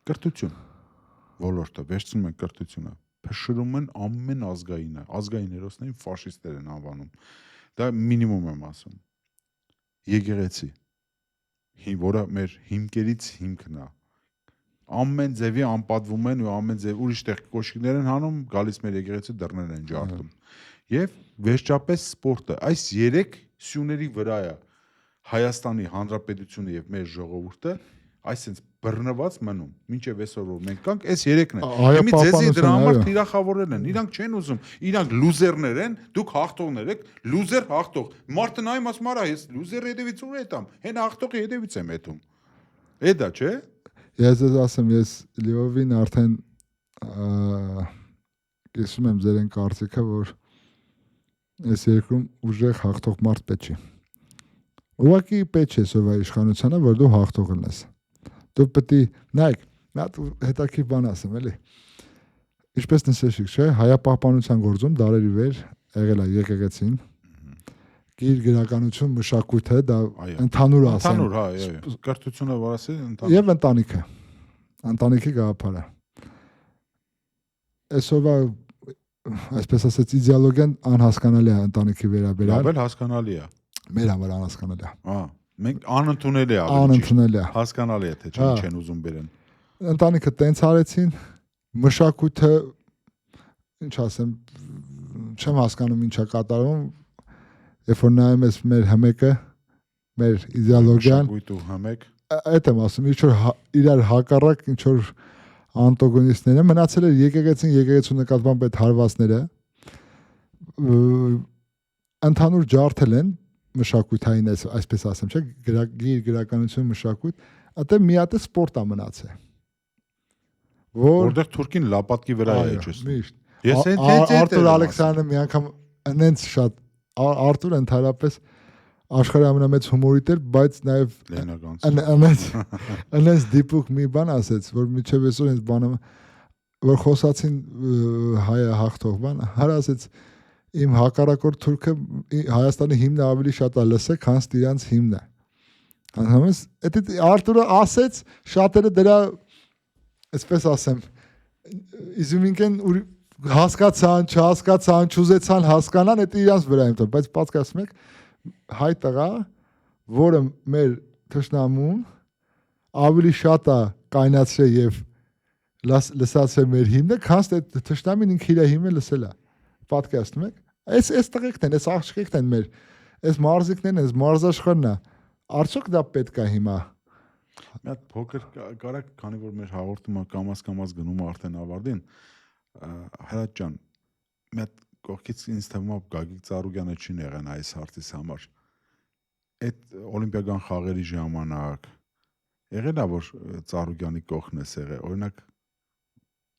կրթություն ոլորտը վերցնում են կրթությունը, փշրում են ամեն ազգայինը, ազգային հերոսներին ֆաշիստներ են անվանում։ Դա մինիմում եմ ասում։ Եկեղեցի, որը մեր հիմքերից հիմքն է։ Ամեն ձևի անպատվում են ու ամեն ձև ուրիշ տեղ կոշիկներ են հանում, գալիս մեր եկեղեցի դռներ են ջարդում։ Եվ վերջապես սպորտը, այս 3 սյուների վրա է Հայաստանի Հանրապետությունը եւ մեր ժողովուրդը այսինքն բռնված մնում, մինչև այսօր որ մենք կանք, այս 3-ն է։ Հիմա ձեզի դրա համար թիրախավորել են, իրանք չեն ուզում, իրանք լուզերներ են, դուք հաղթողներ եք, լուզեր հաղթող։ Մարդը նայում ասում արա, ես լուզերի հետևից ուր ետամ, հեն հաղթողի հետևից եմ եթում։ Էդա չէ։ Ես ասեմ, ես լիովին արդեն կիսում եմ ձեր են կարծիքը, որ այս երկրում ուժեղ հաղթող մարդ պետք չի։ Ուղղակի պետք է սովա իշխանությանը, որ դու հաղթող լինես։ Դու պետք է նայեք, Նա հետաքրքիր բան ասեմ, էլի։ Ինչպես նշեցիք, չէ, հայապահպանության գործում դարերի վեր եղել է եկեղեցին։ Իր գրականություն, մշակույթը դա ընդհանուր ասեմ։ Ընդհանուր, հա, կրթությունը որ ասի, ընդհանուր։ Եվ ընտանիքը։ Ընտանիքի գաղափարը։ Այսօրվա այսպես ասած իդեոլոգիան անհասկանալի է ընտանիքի վերաբերյալ։ Լավ էլ հասկանալի է։ Մեր համար անհասկանալի է։ Հա, մենք անընդունելի է, Անընդունելի է։ հասկանալի է, թե ինչ են ուզում բերեն։ Ընտանիքը տենց արեցին, մշակույթը ինչ ասեմ, չեմ հասկանում ինչա կատարվում, երբ որ նայում ես մեր հմեկը, մեր իդեոլոգիան, մշակույթ ու հմեք, այդ եմ ասում, ինչ որ իրար հակառակ, ինչ որ անտագոնիստներ են, մնացել է եկեղեցու նկատմամբ այդ հարվածները ընդհանուր ջարդել են մշակութային, այսպես ասեմ, չէ, գրականություն, մշակույթ, այդտեղ մի հատ սպորտ է մնացել։ Որտեղ թուրքին լապատկի վրա է ճիշտ։ Միշտ։ Ես Արտուր Ալեքսանդրը մի անգամ այնց շատ Արտուրը ընդհանրապես աշխարհի ամենամեծ հումորիտ էր, բայց նաև այնպես դիպուկ մի բան ասեց, որ միջև այսօր այս բանը որ խոսացին հայը հաղթող բան, հար ասեց իմ հակառակորդ թուրքը Հայաստանի հիմնը ավելի շատ է լսել, քան իրանց հիմնը։ Համես, այդ Արտուրը ասեց, շատերը դրա այսպես ասեմ, իզումինքեն հասկացան, չհասկացան, չուզեցան հասկանան, այդ իրանց վրա եմ տալ, բայց պատկասում եք հայ տղա, որը մեր թշնամուն ավելի շատ է կայնացրել եւ լսացել մեր հիմնը, քան այդ թշնամին ինքը իր հիմնը լսել է։ Պատկերացնում եք։ Այս տղեկն են, այս աղջիկներն են մեր, այս մարզիկներն են, այս մարզաշխարհն է։ Արդյոք դա պետք է հիմա։ Մի հատ փոքր կարակ, քանի որ մեր հաղորդումը կամաց գնում արդեն ավարտին, Հրաչ ջան, մի հատ կողքից ինձ թվում է Գագիկ Ծառուկյանը չի եղան այս հարցից համար։ Այդ օլիմպիական խաղերի ժամանակ եղել է որ Ծառուկյանի կողքն է եղել, օրինակ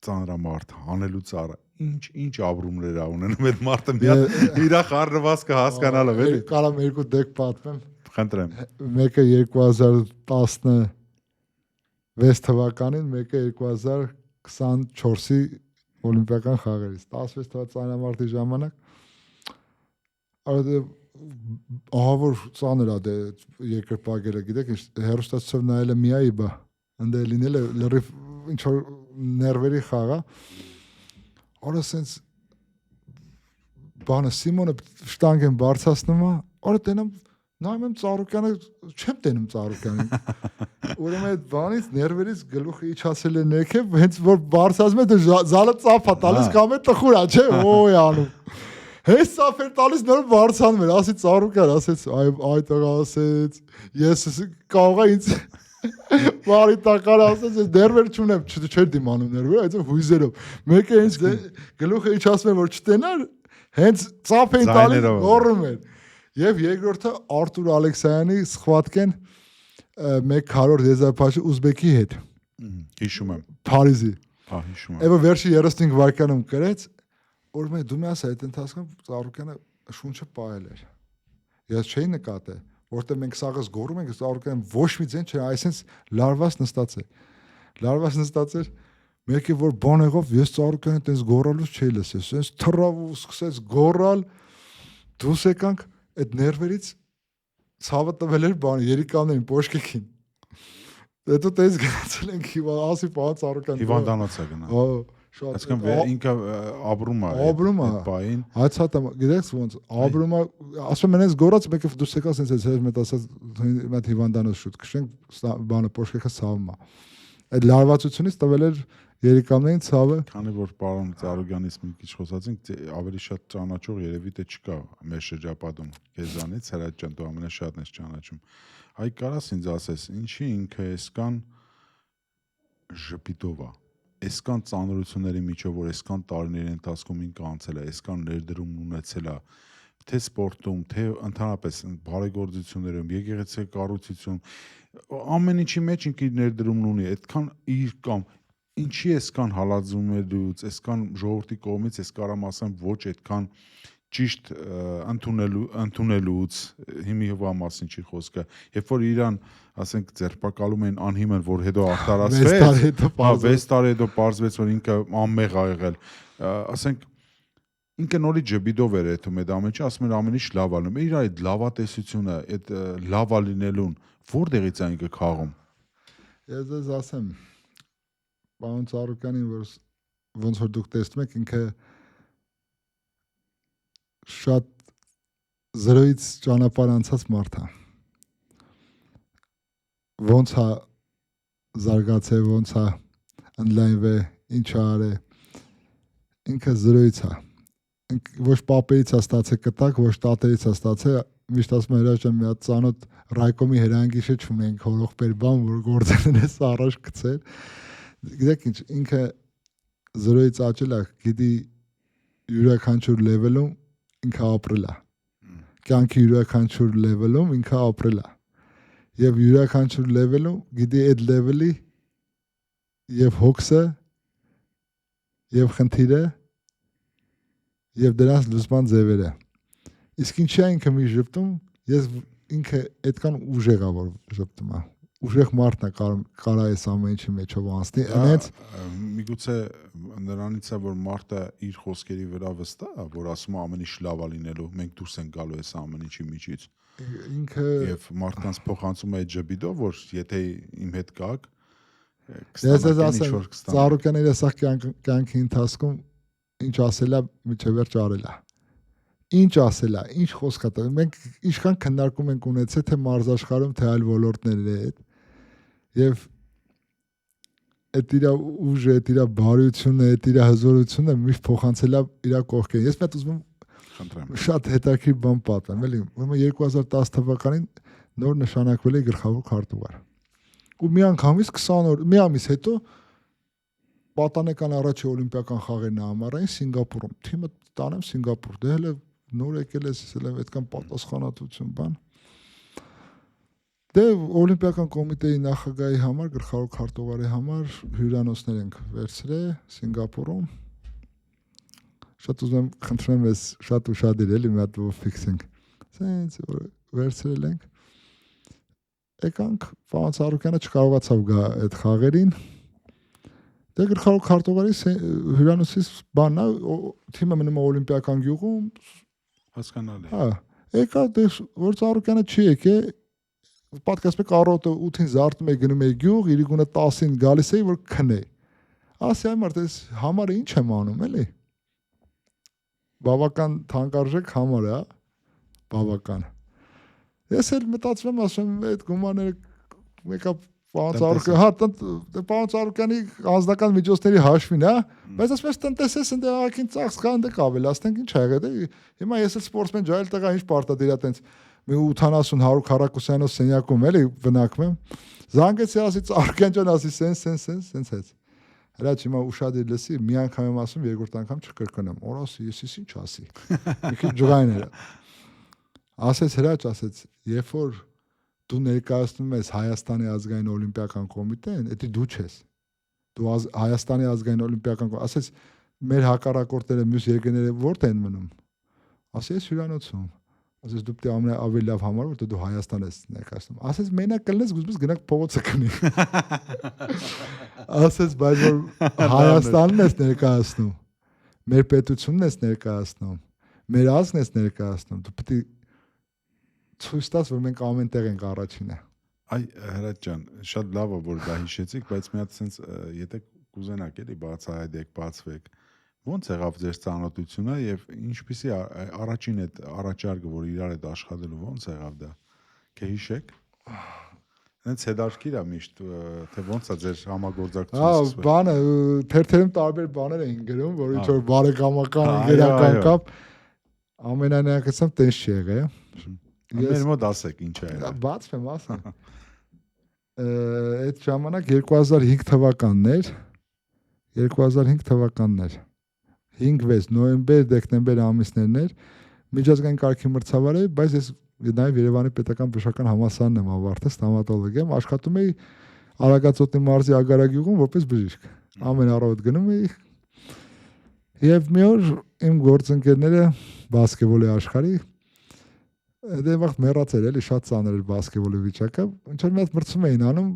ծանրամարտ, հանելու ծառը, ինչ ապրումներ ա ունենում այդ մարդը մի հատ իր խառնվածքը հասկանալով էլի։ Կարամ երկու դեպք պատմեմ։ Խնդրեմ։ Մեկը 2016 թվականին, մեկը 2024-ի օլիմպիական խաղերից 16 թվականի ծանրամարտի ժամանակ ահավոր ծանր է դե երկրպագերը գիտեք հերոստացիով նայելը միայի բա ընդ է լինել է լրիվ ինչ որ ներվերի խաղա օրը սենց բանը Սիմոնը շտանգ են բարձրացնում է օրը տենամ նայում եմ Ծառուկյանը չեմ տենում Ծառուկյանին ուրեմն այդ բանից ներվերից գլուխը իջացել է ներքև հենց որ բարձրացում է զալը ծափա տալիս կամ է տխուր է չէ օй անում հենց ծափեր տալիս նոր բարձրանում էր ասի Ծառուկյան ասեց այ տղա ասեց ես կարող է ինձ բարի տակար ասեց ներվեր չունեմ չէր դիմանում ներվեր այդ հույզերով մեկը հենց գլուխը իջացնում է որ չտենար հենց ծափ էին տալիս գոռում էր Եվ երկրորդը Արտուր Ալեքսայանի սխվատկեն մեկ քարոր դեզապաշի ուզբեկի հետ։ Հիշում եմ։ Փարիզի։ Հա, հիշում եմ։ Եվ վերջի 35 վայրկյանում գրեց, որ մե դու մի ասա այդ ընթացքում Ծառուկյանը շունչը պահել էր։ Ես չէի նկատել, որտեղ մենք սաղս գոռում ենք Ծառուկյանը ոչ մի ձեն չէ, այսինքն լարված նստած է։ Լարված նստած էր մեկը որ բան եղավ, ես Ծառուկյանը տես գոռալուց չէի լսել, ասես թռավ ու սկսեց գոռալ։ Դուս եկանք այդ ներվերից ցավը տվել էր բան երիկամներին պոշկեքին Դե տես գնացել ենք ասի պահ Ծառուկյան հիվանդանոց է գնա հա շատ այսինքն ինքը ապրում է բային հացատա գիտես ոնց ապրում է ասում են ես գորած մեկը դուս եկա ասես ես մետ ասած մետ հիվանդանոց շուտ քշենք բանը պոշկեքը ցավում է այդ լարվածությունից տվել էր երիկամներին ցավը քանի որ պարոն Ծառուկյանից մի քիչ խոսացինք ավելի շատ ճանաչող երևի թե չկա մեր շրջապատում քեզանից Հրաչ ջան դու ամենաշատն ես ճանաչում այ կարաս ինձ ասես ինչի ինքը այսքան ժպիտով է այսքան ծանրությունների միջով որ այսքան տարիների ընթացքում ինքը անցել է այսքան ներդրում ունեցել է թե սպորտում թե ընդհանրապես բարեգործություններում եկեղեցի կառուցություն ամեն ինչի մեջ ինքը ներդրումն ունի այդքան իր կամ Ինչի այսքան հալածումներից, այսքան ժողովրդի կողմից, ես կարամ ասեմ ոչ այդքան ճիշտ ընդունելուց հիմի հվա մասին չի խոսքը, երբ որ իրան, ասենք, ձերբակալում են անհիմն, որ հետո արտարացվեց, 6 տարի հետո պարզվեց, որ ինքը անմեղ ա եղել, ասենք, ինքը նորից ջբիդով էր հետում այդ ամենը, ասում էր ամեն ինչ լավ ալնում, իր այդ լավատեսությունը, այդ լավա լինելուն, որտեղից է ինքը քաղում։ Ես ձեզ ասեմ, պարոն Ծառուկյանին, որ ոնց որ դուք տեսնում եք, ինքը շատ զրոյից ճանապարհ անցած մարդ է։ Ոնց է զարգացել, ոնց է ընդլայնվել, ինչ է արել, ինքը զրոյից է։ Ոչ պապերից է ստացել կտակ, ոչ տատերից է ստացել, միշտ ասում եմ հրաժարեմ մի հատ ծանոթ ռայկոմի հրանգիշը չունենք, հորողբեր բան, որ գործել ես առաջ գցել։ Գիտեք ինչ, ինքը զրոյից աճել է, գիտի յուրաքանչյուր լեվելում ինքը ապրել է։ Կյանքի յուրաքանչյուր լեվելում ինքը ապրել է։ Եվ յուրաքանչյուր լեվելում գիտի այդ լեվելի եւ հոգսը եւ խնդիրը եւ դրանց լուսման ձևերը։ Իսկ ինչի է ինքը մի ժպտում, ես ինքը այդքան ուժեղ է որ ժպտում է։ Ուժեղ մարդն է կարա այս ամեն ինչի մեջով անցնի, այնց միգուցե նրանից է որ մարդը իր խոսքերի վրա վստահ է, որ ասում է ամեն ինչ լավ է լինելու, մենք դուրս ենք գալու այս ամեն ինչի միջից։ Ինքը եւ մարդկանց փոխանցում է այդ ժպիտով, որ եթե իմ հետ գաք, ես ասեմ, Ծառուկյանները սա կյանքի ընթացքում ինչ ասելա միջև վերջ արելա։ Ինչ ասելա, ինչ խոսք է, մենք ինչքան քննարկում ենք ունեցել թե մարզաշխարհում, թե այլ ոլորտների հետ։ Եվ այդ իր ուժը, այդ իր բարությունը, այդ իր հզորությունը միշտ փոխանցելա իր կողքին։ Ես մոտ ուզում եմ շատ հետաքրքիր բան պատմեմ, էլի, ուրեմն 2010 թվականին նոր նշանակվել է գլխավոր քարտուղար։ Ու մի անգամից 20 օր, մի ամիս հետո պատանեկան առաջի օլիմպիական խաղերն համարային Սինգապուրում։ Թիմը տանեմ Սինգապուր, դե հələ նոր եկել ես, հələ այդքան պատասխանատվություն բան։ Դե օլիմպիական կոմիտեի նախագահի համար, գլխավոր քարտուղարի համար հյուրանոցներ ենք վերցրել Սինգապուրում։ Շատ ուզում եմ, խնդրեմ ես շատ ուշադիր էլի մի հատ ֆիքսենք։ Սենց վերցրել ենք։ Եկանք, պարոն Ծառուկյանը չկարողացավ գա այդ խաղերին։ Դե գլխավոր քարտուղարի հյուրանոցից բանն է, թիմը մնում է օլիմպիական գյուղում։ Հասկանալի։ Հա, եկա դե որ Ծառուկյանը չի եկել, պատկասպեք առօրը 8-ին զարթում է գնում է գյուղ, իր գունը 10-ին գալիս է որ քնե։ Ասի այ մարդ, այս համարը ինչ եմ անում, էլի։ Բավական թանկարժեք համար է, բավական։ Ես էլ մտածում եմ, ասում եմ, այդ գումարները մեկը պարոն Ծառուկյան, հա, պարոն Ծառուկյանի անձնական միջոցների հաշվին, հա, բայց ասում ես տնտեսես ընդ աղաքին ծախս կա, ընդ կավելացնենք, ինչ ա եղել, հիմա ես էլ սպորտսմեն ջայլ տղա ինչ պարտադիր է տենց մի 80-100 քառակուսյանոց սենյակում էլի բնակվում եմ, զանգեցի ասի Ծառուկյան ջան, ասի սենց հետ։ Հրաչ հիմա ուշադիր լսի, մի անգամ եմ ասում, երկրորդ անգամ չկրկնեմ, օր ասի, ես ինչ ասի, մի քիչ ջղայներ է։ Ասեց հրաչ, ասեց, երբ որ դու ներկայացնում ես Հայաստանի ազգային օլիմպիական կոմիտեն, դա դու չես։ Դու Հայաստանի ազգային օլիմպիական կոմիտեն, ասեց, մեր հակառակորդները մյուս երկրները որտե են մնում։ Ասի ես հյուրանոցում։ Ասես դու պետք է ավելի լավ համար, որ դու Հայաստան ես ներկայացնում։ Ասես մենակ կլնես, գուցե գնաք փողոցը քնի։ Ասես բայց որ Հայաստանն ես ներկայացնում, մեր պետությունն ես ներկայացնում, մեր ազգն ես ներկայացնում, դու պետք է ցույց տաս, որ մենք ամեն տեղ ենք առաջինը։ Այ Հրաչ ջան, շատ լավ է որ դա հիշեցիք, բայց մի հատ sense եթե կուզենաք էլի բացահայտեք, բացվեք։ Ոնց եղավ ձեր ծանոթությունը եւ ինչպիսի առաջին այդ առաջարկը, որ իրար հետ աշխատելու ոնց եղավ դա։ Կհիշեք։ Հենց հետաքրքիր է միշտ, թե ոնց է ձեր համագործակցությունը։ Հա, բանը թերթերում տարբեր բաներ էին գրում, որ ինչ որ բարեկամական, գերական կապ ամենաներակցությամբ տես չի եղել։ Մեր մոտ ասեք ինչ է եղել։ Բացվեմ, ասեմ։ Այդ ժամանակ 2005 թվականն էր։ 2005 թվականն էր։ 5-6 նոյեմբեր, դեկտեմբեր ամիսներն էր։ Միջազգային կարգի մրցավար էի, բայց ես նաև Երևանի պետական բժշկական համալսարանն եմ ավարտել, ստոմատոլոգ եմ, աշխատում էի Արագածոտնի մարզի Ագարագյուղում որպես բժիշկ։ Ամեն առավոտ գնում էի։ Եվ մի օր իմ գործընկերները բասկետբոլի աշխարհի դե վաղ մեռած էր էլի շատ ծանր էր բասկետբոլի վիճակը ինչ որ մի հատ մրցում էին անում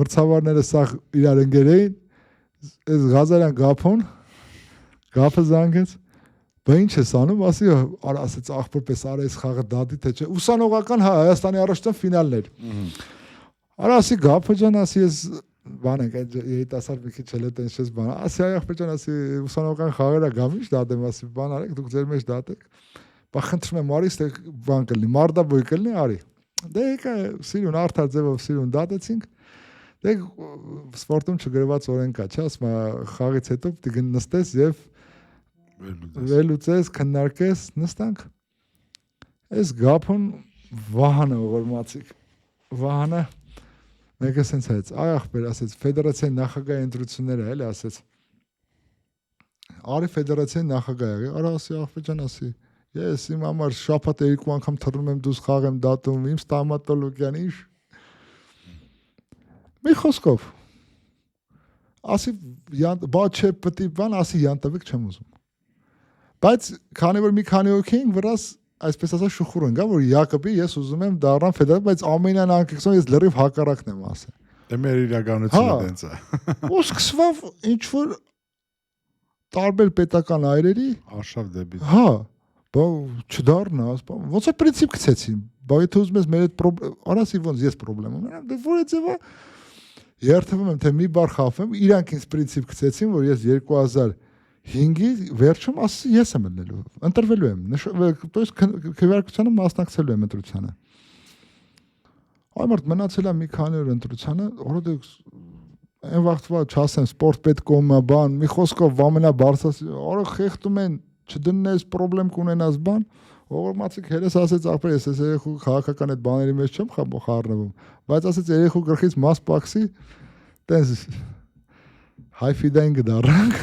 մրցավարները սա իրար ընկեր էին այս Ղազարյան գափը զանգեց բա ինչ ես անում ասի արա ասեց աղբոր պես արա այս խաղը դադի թե չէ ուսանողական Հայաստանի առաջին ֆինալն էր արա ասի գափը ջան ասի ես բան ենք երիտասարդ մի քիչ էլ է տենշես բան ասի աղբոր ջան ասի ուսանողական խաղերը գամ ինչ դադեմ ասի բան արեք դուք ձեր մեջ դատեք բա խնդրում եմ արի ստե բան կլինի մարդաբույ կլինի արի դե եկա սիրուն արդար ձևով սիրուն դատեցինք դե սպորտում չգրված օրենք կա չէ ասում խաղից հետո պիտի նստես եւ վերլուծես քննարկես նստանք այս գափուն վահանը ողորմացիկ վահանը մեկը sense հայց այ ախպեր ասեց ֆեդերացիայի նախագահի ընտրությունները էլի ասեց արի ֆեդերացիայի նախագահ եղի արա ասի ախպեր ջան ասի ես իմ համար շաբաթ երկու անգամ թռնում եմ դուրս խաղ եմ դատում իմ ստոմատոլոգիան ինչ մի խոսքով ասի բա չէ պետք է բան ասի յանտավիկ չեմ ուզում բայց քանի որ մի քանի հոգի ենք վրաս այսպես ասած շուխուր են գա որ Յակոբի ես ուզում եմ դառնամ ֆեդերալ բայց ամենայն անկեղծով ես լրիվ հակառակն եմ ասել դե մեր իրականությունը տենց է ու սկսվավ ինչ որ տարբեր պետական այրերի արշավ դեպի հա բա չդառնաս ոնց է պրինցիպ գցեցին բա եթե ուզում ես մեր այդ արասի ոնց ես խնդրեմ ունենամ դե որ ձևա երթվում եմ թե մի բար խաղում իրանք ինձ պրինցիպ գցեցին որ ես 2005-ի վերջում ասի ես եմ ելնելու ընտրվելու եմ то есть քվեարկությանը մասնակցելու եմ ընտրությանը այմարտ մնացել է մի քանի օր ընտրությանը օրոք այն վաղտվա չասեմ sport.com-ը բան մի խոսքով ամենաբարձրացի օրը խեղդում են չդնես պրոբլեմ կունենաս բան ողորմացիկ հերես ասեց ապրես ես երեխու քաղաքական այդ բաների մեջ չեմ խառնվում բայց ասեց երեխու գլխից մաս պաքսի տես հայֆիդային գդարանք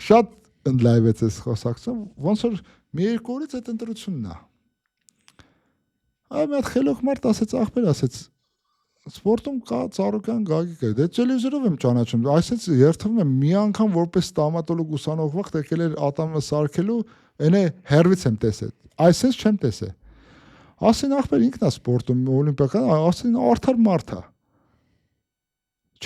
շատ ընդլայվեց այս խոսակցում ոնց որ մի երկու օրից այդ ընտրությունն է այ մի հատ խելոք մարդ ասեց ախպեր ասեց սպորտում կա ծառուկան գագիկ է դե տելևիզորով եմ ճանաչում այսպես երթվում եմ մի անգամ որպես ստոմատոլոգ ուսանող վաղ եկել էր ատամը սարքելու այնե հերվից եմ տեսել այսպես չեմ տեսել ասին ախպեր ինքն է սպորտում օլիմպիական ասին արդար մարդ է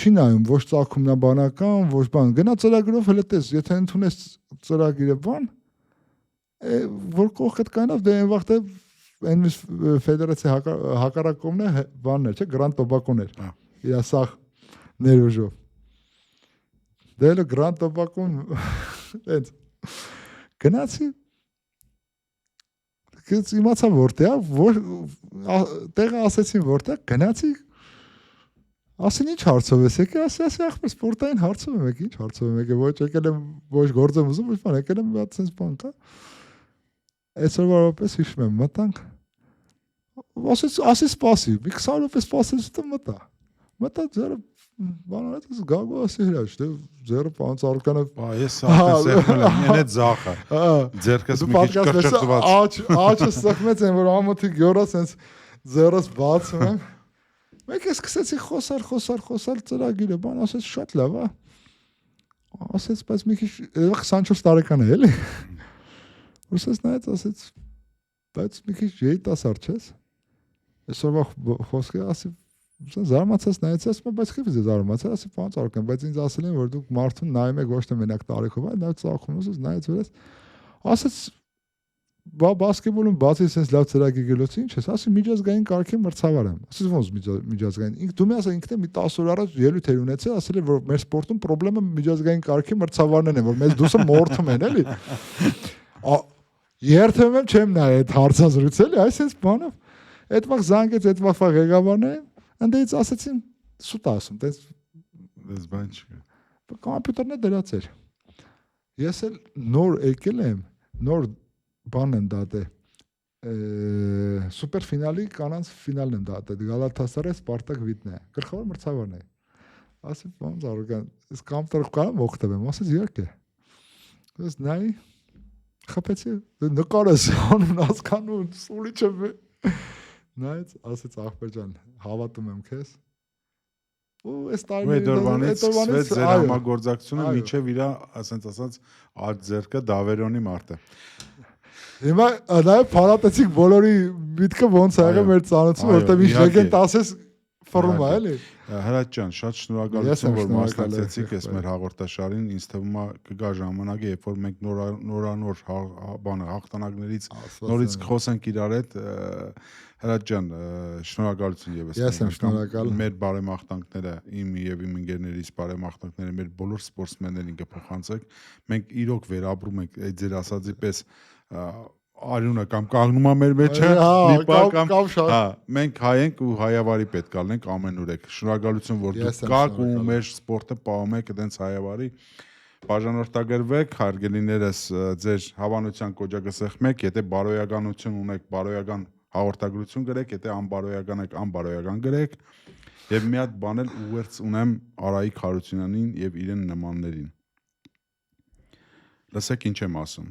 չի նայում ոչ ծագումնաբանական ոչ բան գնա ծրագրով հələ տես եթե ընդունես ծրագիրը բան որ կողքդ կանավ դե այն վաղտե այն ֆեդերացիա հակառակումն է բաններ չէ գրանտ տոբակոներ իր սախ ներուժով դե գրանտ տոբակոն այնց գնացի Կից իմացա որտեղ որ տեղը ասեցին որտեղ գնացի ասին ինչ հարցով ես եկել ասի ախպեր սպորտային հարցով եմ եկել ինչ հարցով եմ եկել ոչ եկել եմ ոչ գործ եմ ուզում ոչ բան եկել եմ մի հատ sense բան կա այսօր որպես հիշում եմ մտանք ասի սպասի մի 20 րոպե սպասեցի դե մտա ձերը բանալետ ես գագո ասի հրաշ դե ձերը պանց արկանը բա ես ասես եղել եմ ինը ձախը ձերքս մի քիչ կրճտված աչը սխմեց են որ ամոթի գյորա sense ձերս բացում եմ մեկ է սկսեցի խոսալ ծրագիրը բան ասեց շատ լավ է ասեց բայց մի քիչ 24 տարեկան է էլի ուսես նայեց ասեց բայց մի քիչ երիտասարդ չես այսօրվա խոսքը ասի զարմացած նայեց ասում բայց քիչ է զարմացած ասի բան ծառկան բայց ինձ ասել են որ դուք մարդուն նայում եք ոչ թե մենակ տարիքով այլ նաև ծաղկում ուսես նայեց որ ասեց բասկետբոլում բացի sense լավ ծրագիր գելոց ինչ ես ասի միջազգային կարգի մրցավար եմ ասես ոնց միջազգային դու մի ասա ինքն է մի 10 օր առաջ ելույթ էր ունեցել ասել էր որ մեր սպորտում խնդրեմը միջազգային կարգի մրցավարներն են որ մեզ դուսը մորթում են էլի երթվում եմ չեմ նայ այդ հարցազրույցը էլի այս sense բանով այդ վաղ զանգեց այդ վաղ ղեկավարները ընդդից ասեցին սուտ ասում դες բան չկա կոմպյուտերն է դրած էր ես էլ նոր եկել եմ նոր բան եմ դատել սուպերֆինալի կանանց ֆինալն եմ դատել Գալաթասարայ Սպարտակ Վիտնա գլխավոր մրցավարն է ասի ոնց արական ես կոմպյուտերով կարամ օգտվեմ ասես իհարկե ես նայ խփեցի նկարես անուն հասկանում սուլի չեմ նայեց ասեց ախպեր ջան հավատում եմ քեզ ու այս տարի Ու դորվանից սկսվեց ձեր համագործակցությունը միջև իր ասենց ասած աջ ձեռքը Դավերոնի մարտը։ Հիմա նաև փարատեցիք բոլորի միտքը ոնց ա եղել մեր ծանոթությունը, որտեղ ինչ լեգենդ ասես ֆորում է, էլի։ Հրաչ ջան, շատ շնորհակալություն, որ մասնակցեցիք այս մեր հաղորդաշարին։ Ինձ թվում է կգա ժամանակը, երբ որ մենք նորանոր բանը հաղթանակներից նորից խոսենք իրար հետ։ Հրաչ ջան, շնորհակալություն եւս։ Ես եմ շնորհակալ։ Մեր բարեմաղթանքները, իմ եւ իմ ընկերներիս բարեմաղթանքները մեր բոլոր սպորտսմեններին կփոխանցեք։ Մենք իրոք վերապրում ենք այդ ձեր ասածի պես արյունը կամ կանգնում է մեր մեջը, մի պահ կամ հա, մենք հայ ենք ու հայավարի պետք է լինենք ամենուրեք։ Շնորհակալություն, որ դուք կաք ու մեր սպորտը պահում եք այդպես հայավարի։ Բաժանորդագրվեք, հարգելիներս, ձեր հավանության կոճակը սեղմեք, եթե բարոյականություն ունեք, բարոյական հաղորդագրություն գրեք, եթե անբարոյական եք, անբարոյական գրեք։ Եվ մի հատ բան էլ ուղերձ ունեմ Արայիկ Հարությունյանին եւ իրեն նմաններին։ Լսեք ինչ եմ ասում։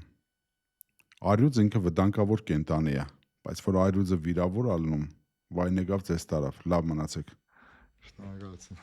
Արյուծ ինքը վտանգավոր կենտանի է, բայց որ արյուծը վիրավոր ալնում, վայնեգավ ձեզ տարավ, լավ մնացեք։ Շնորհակալություն։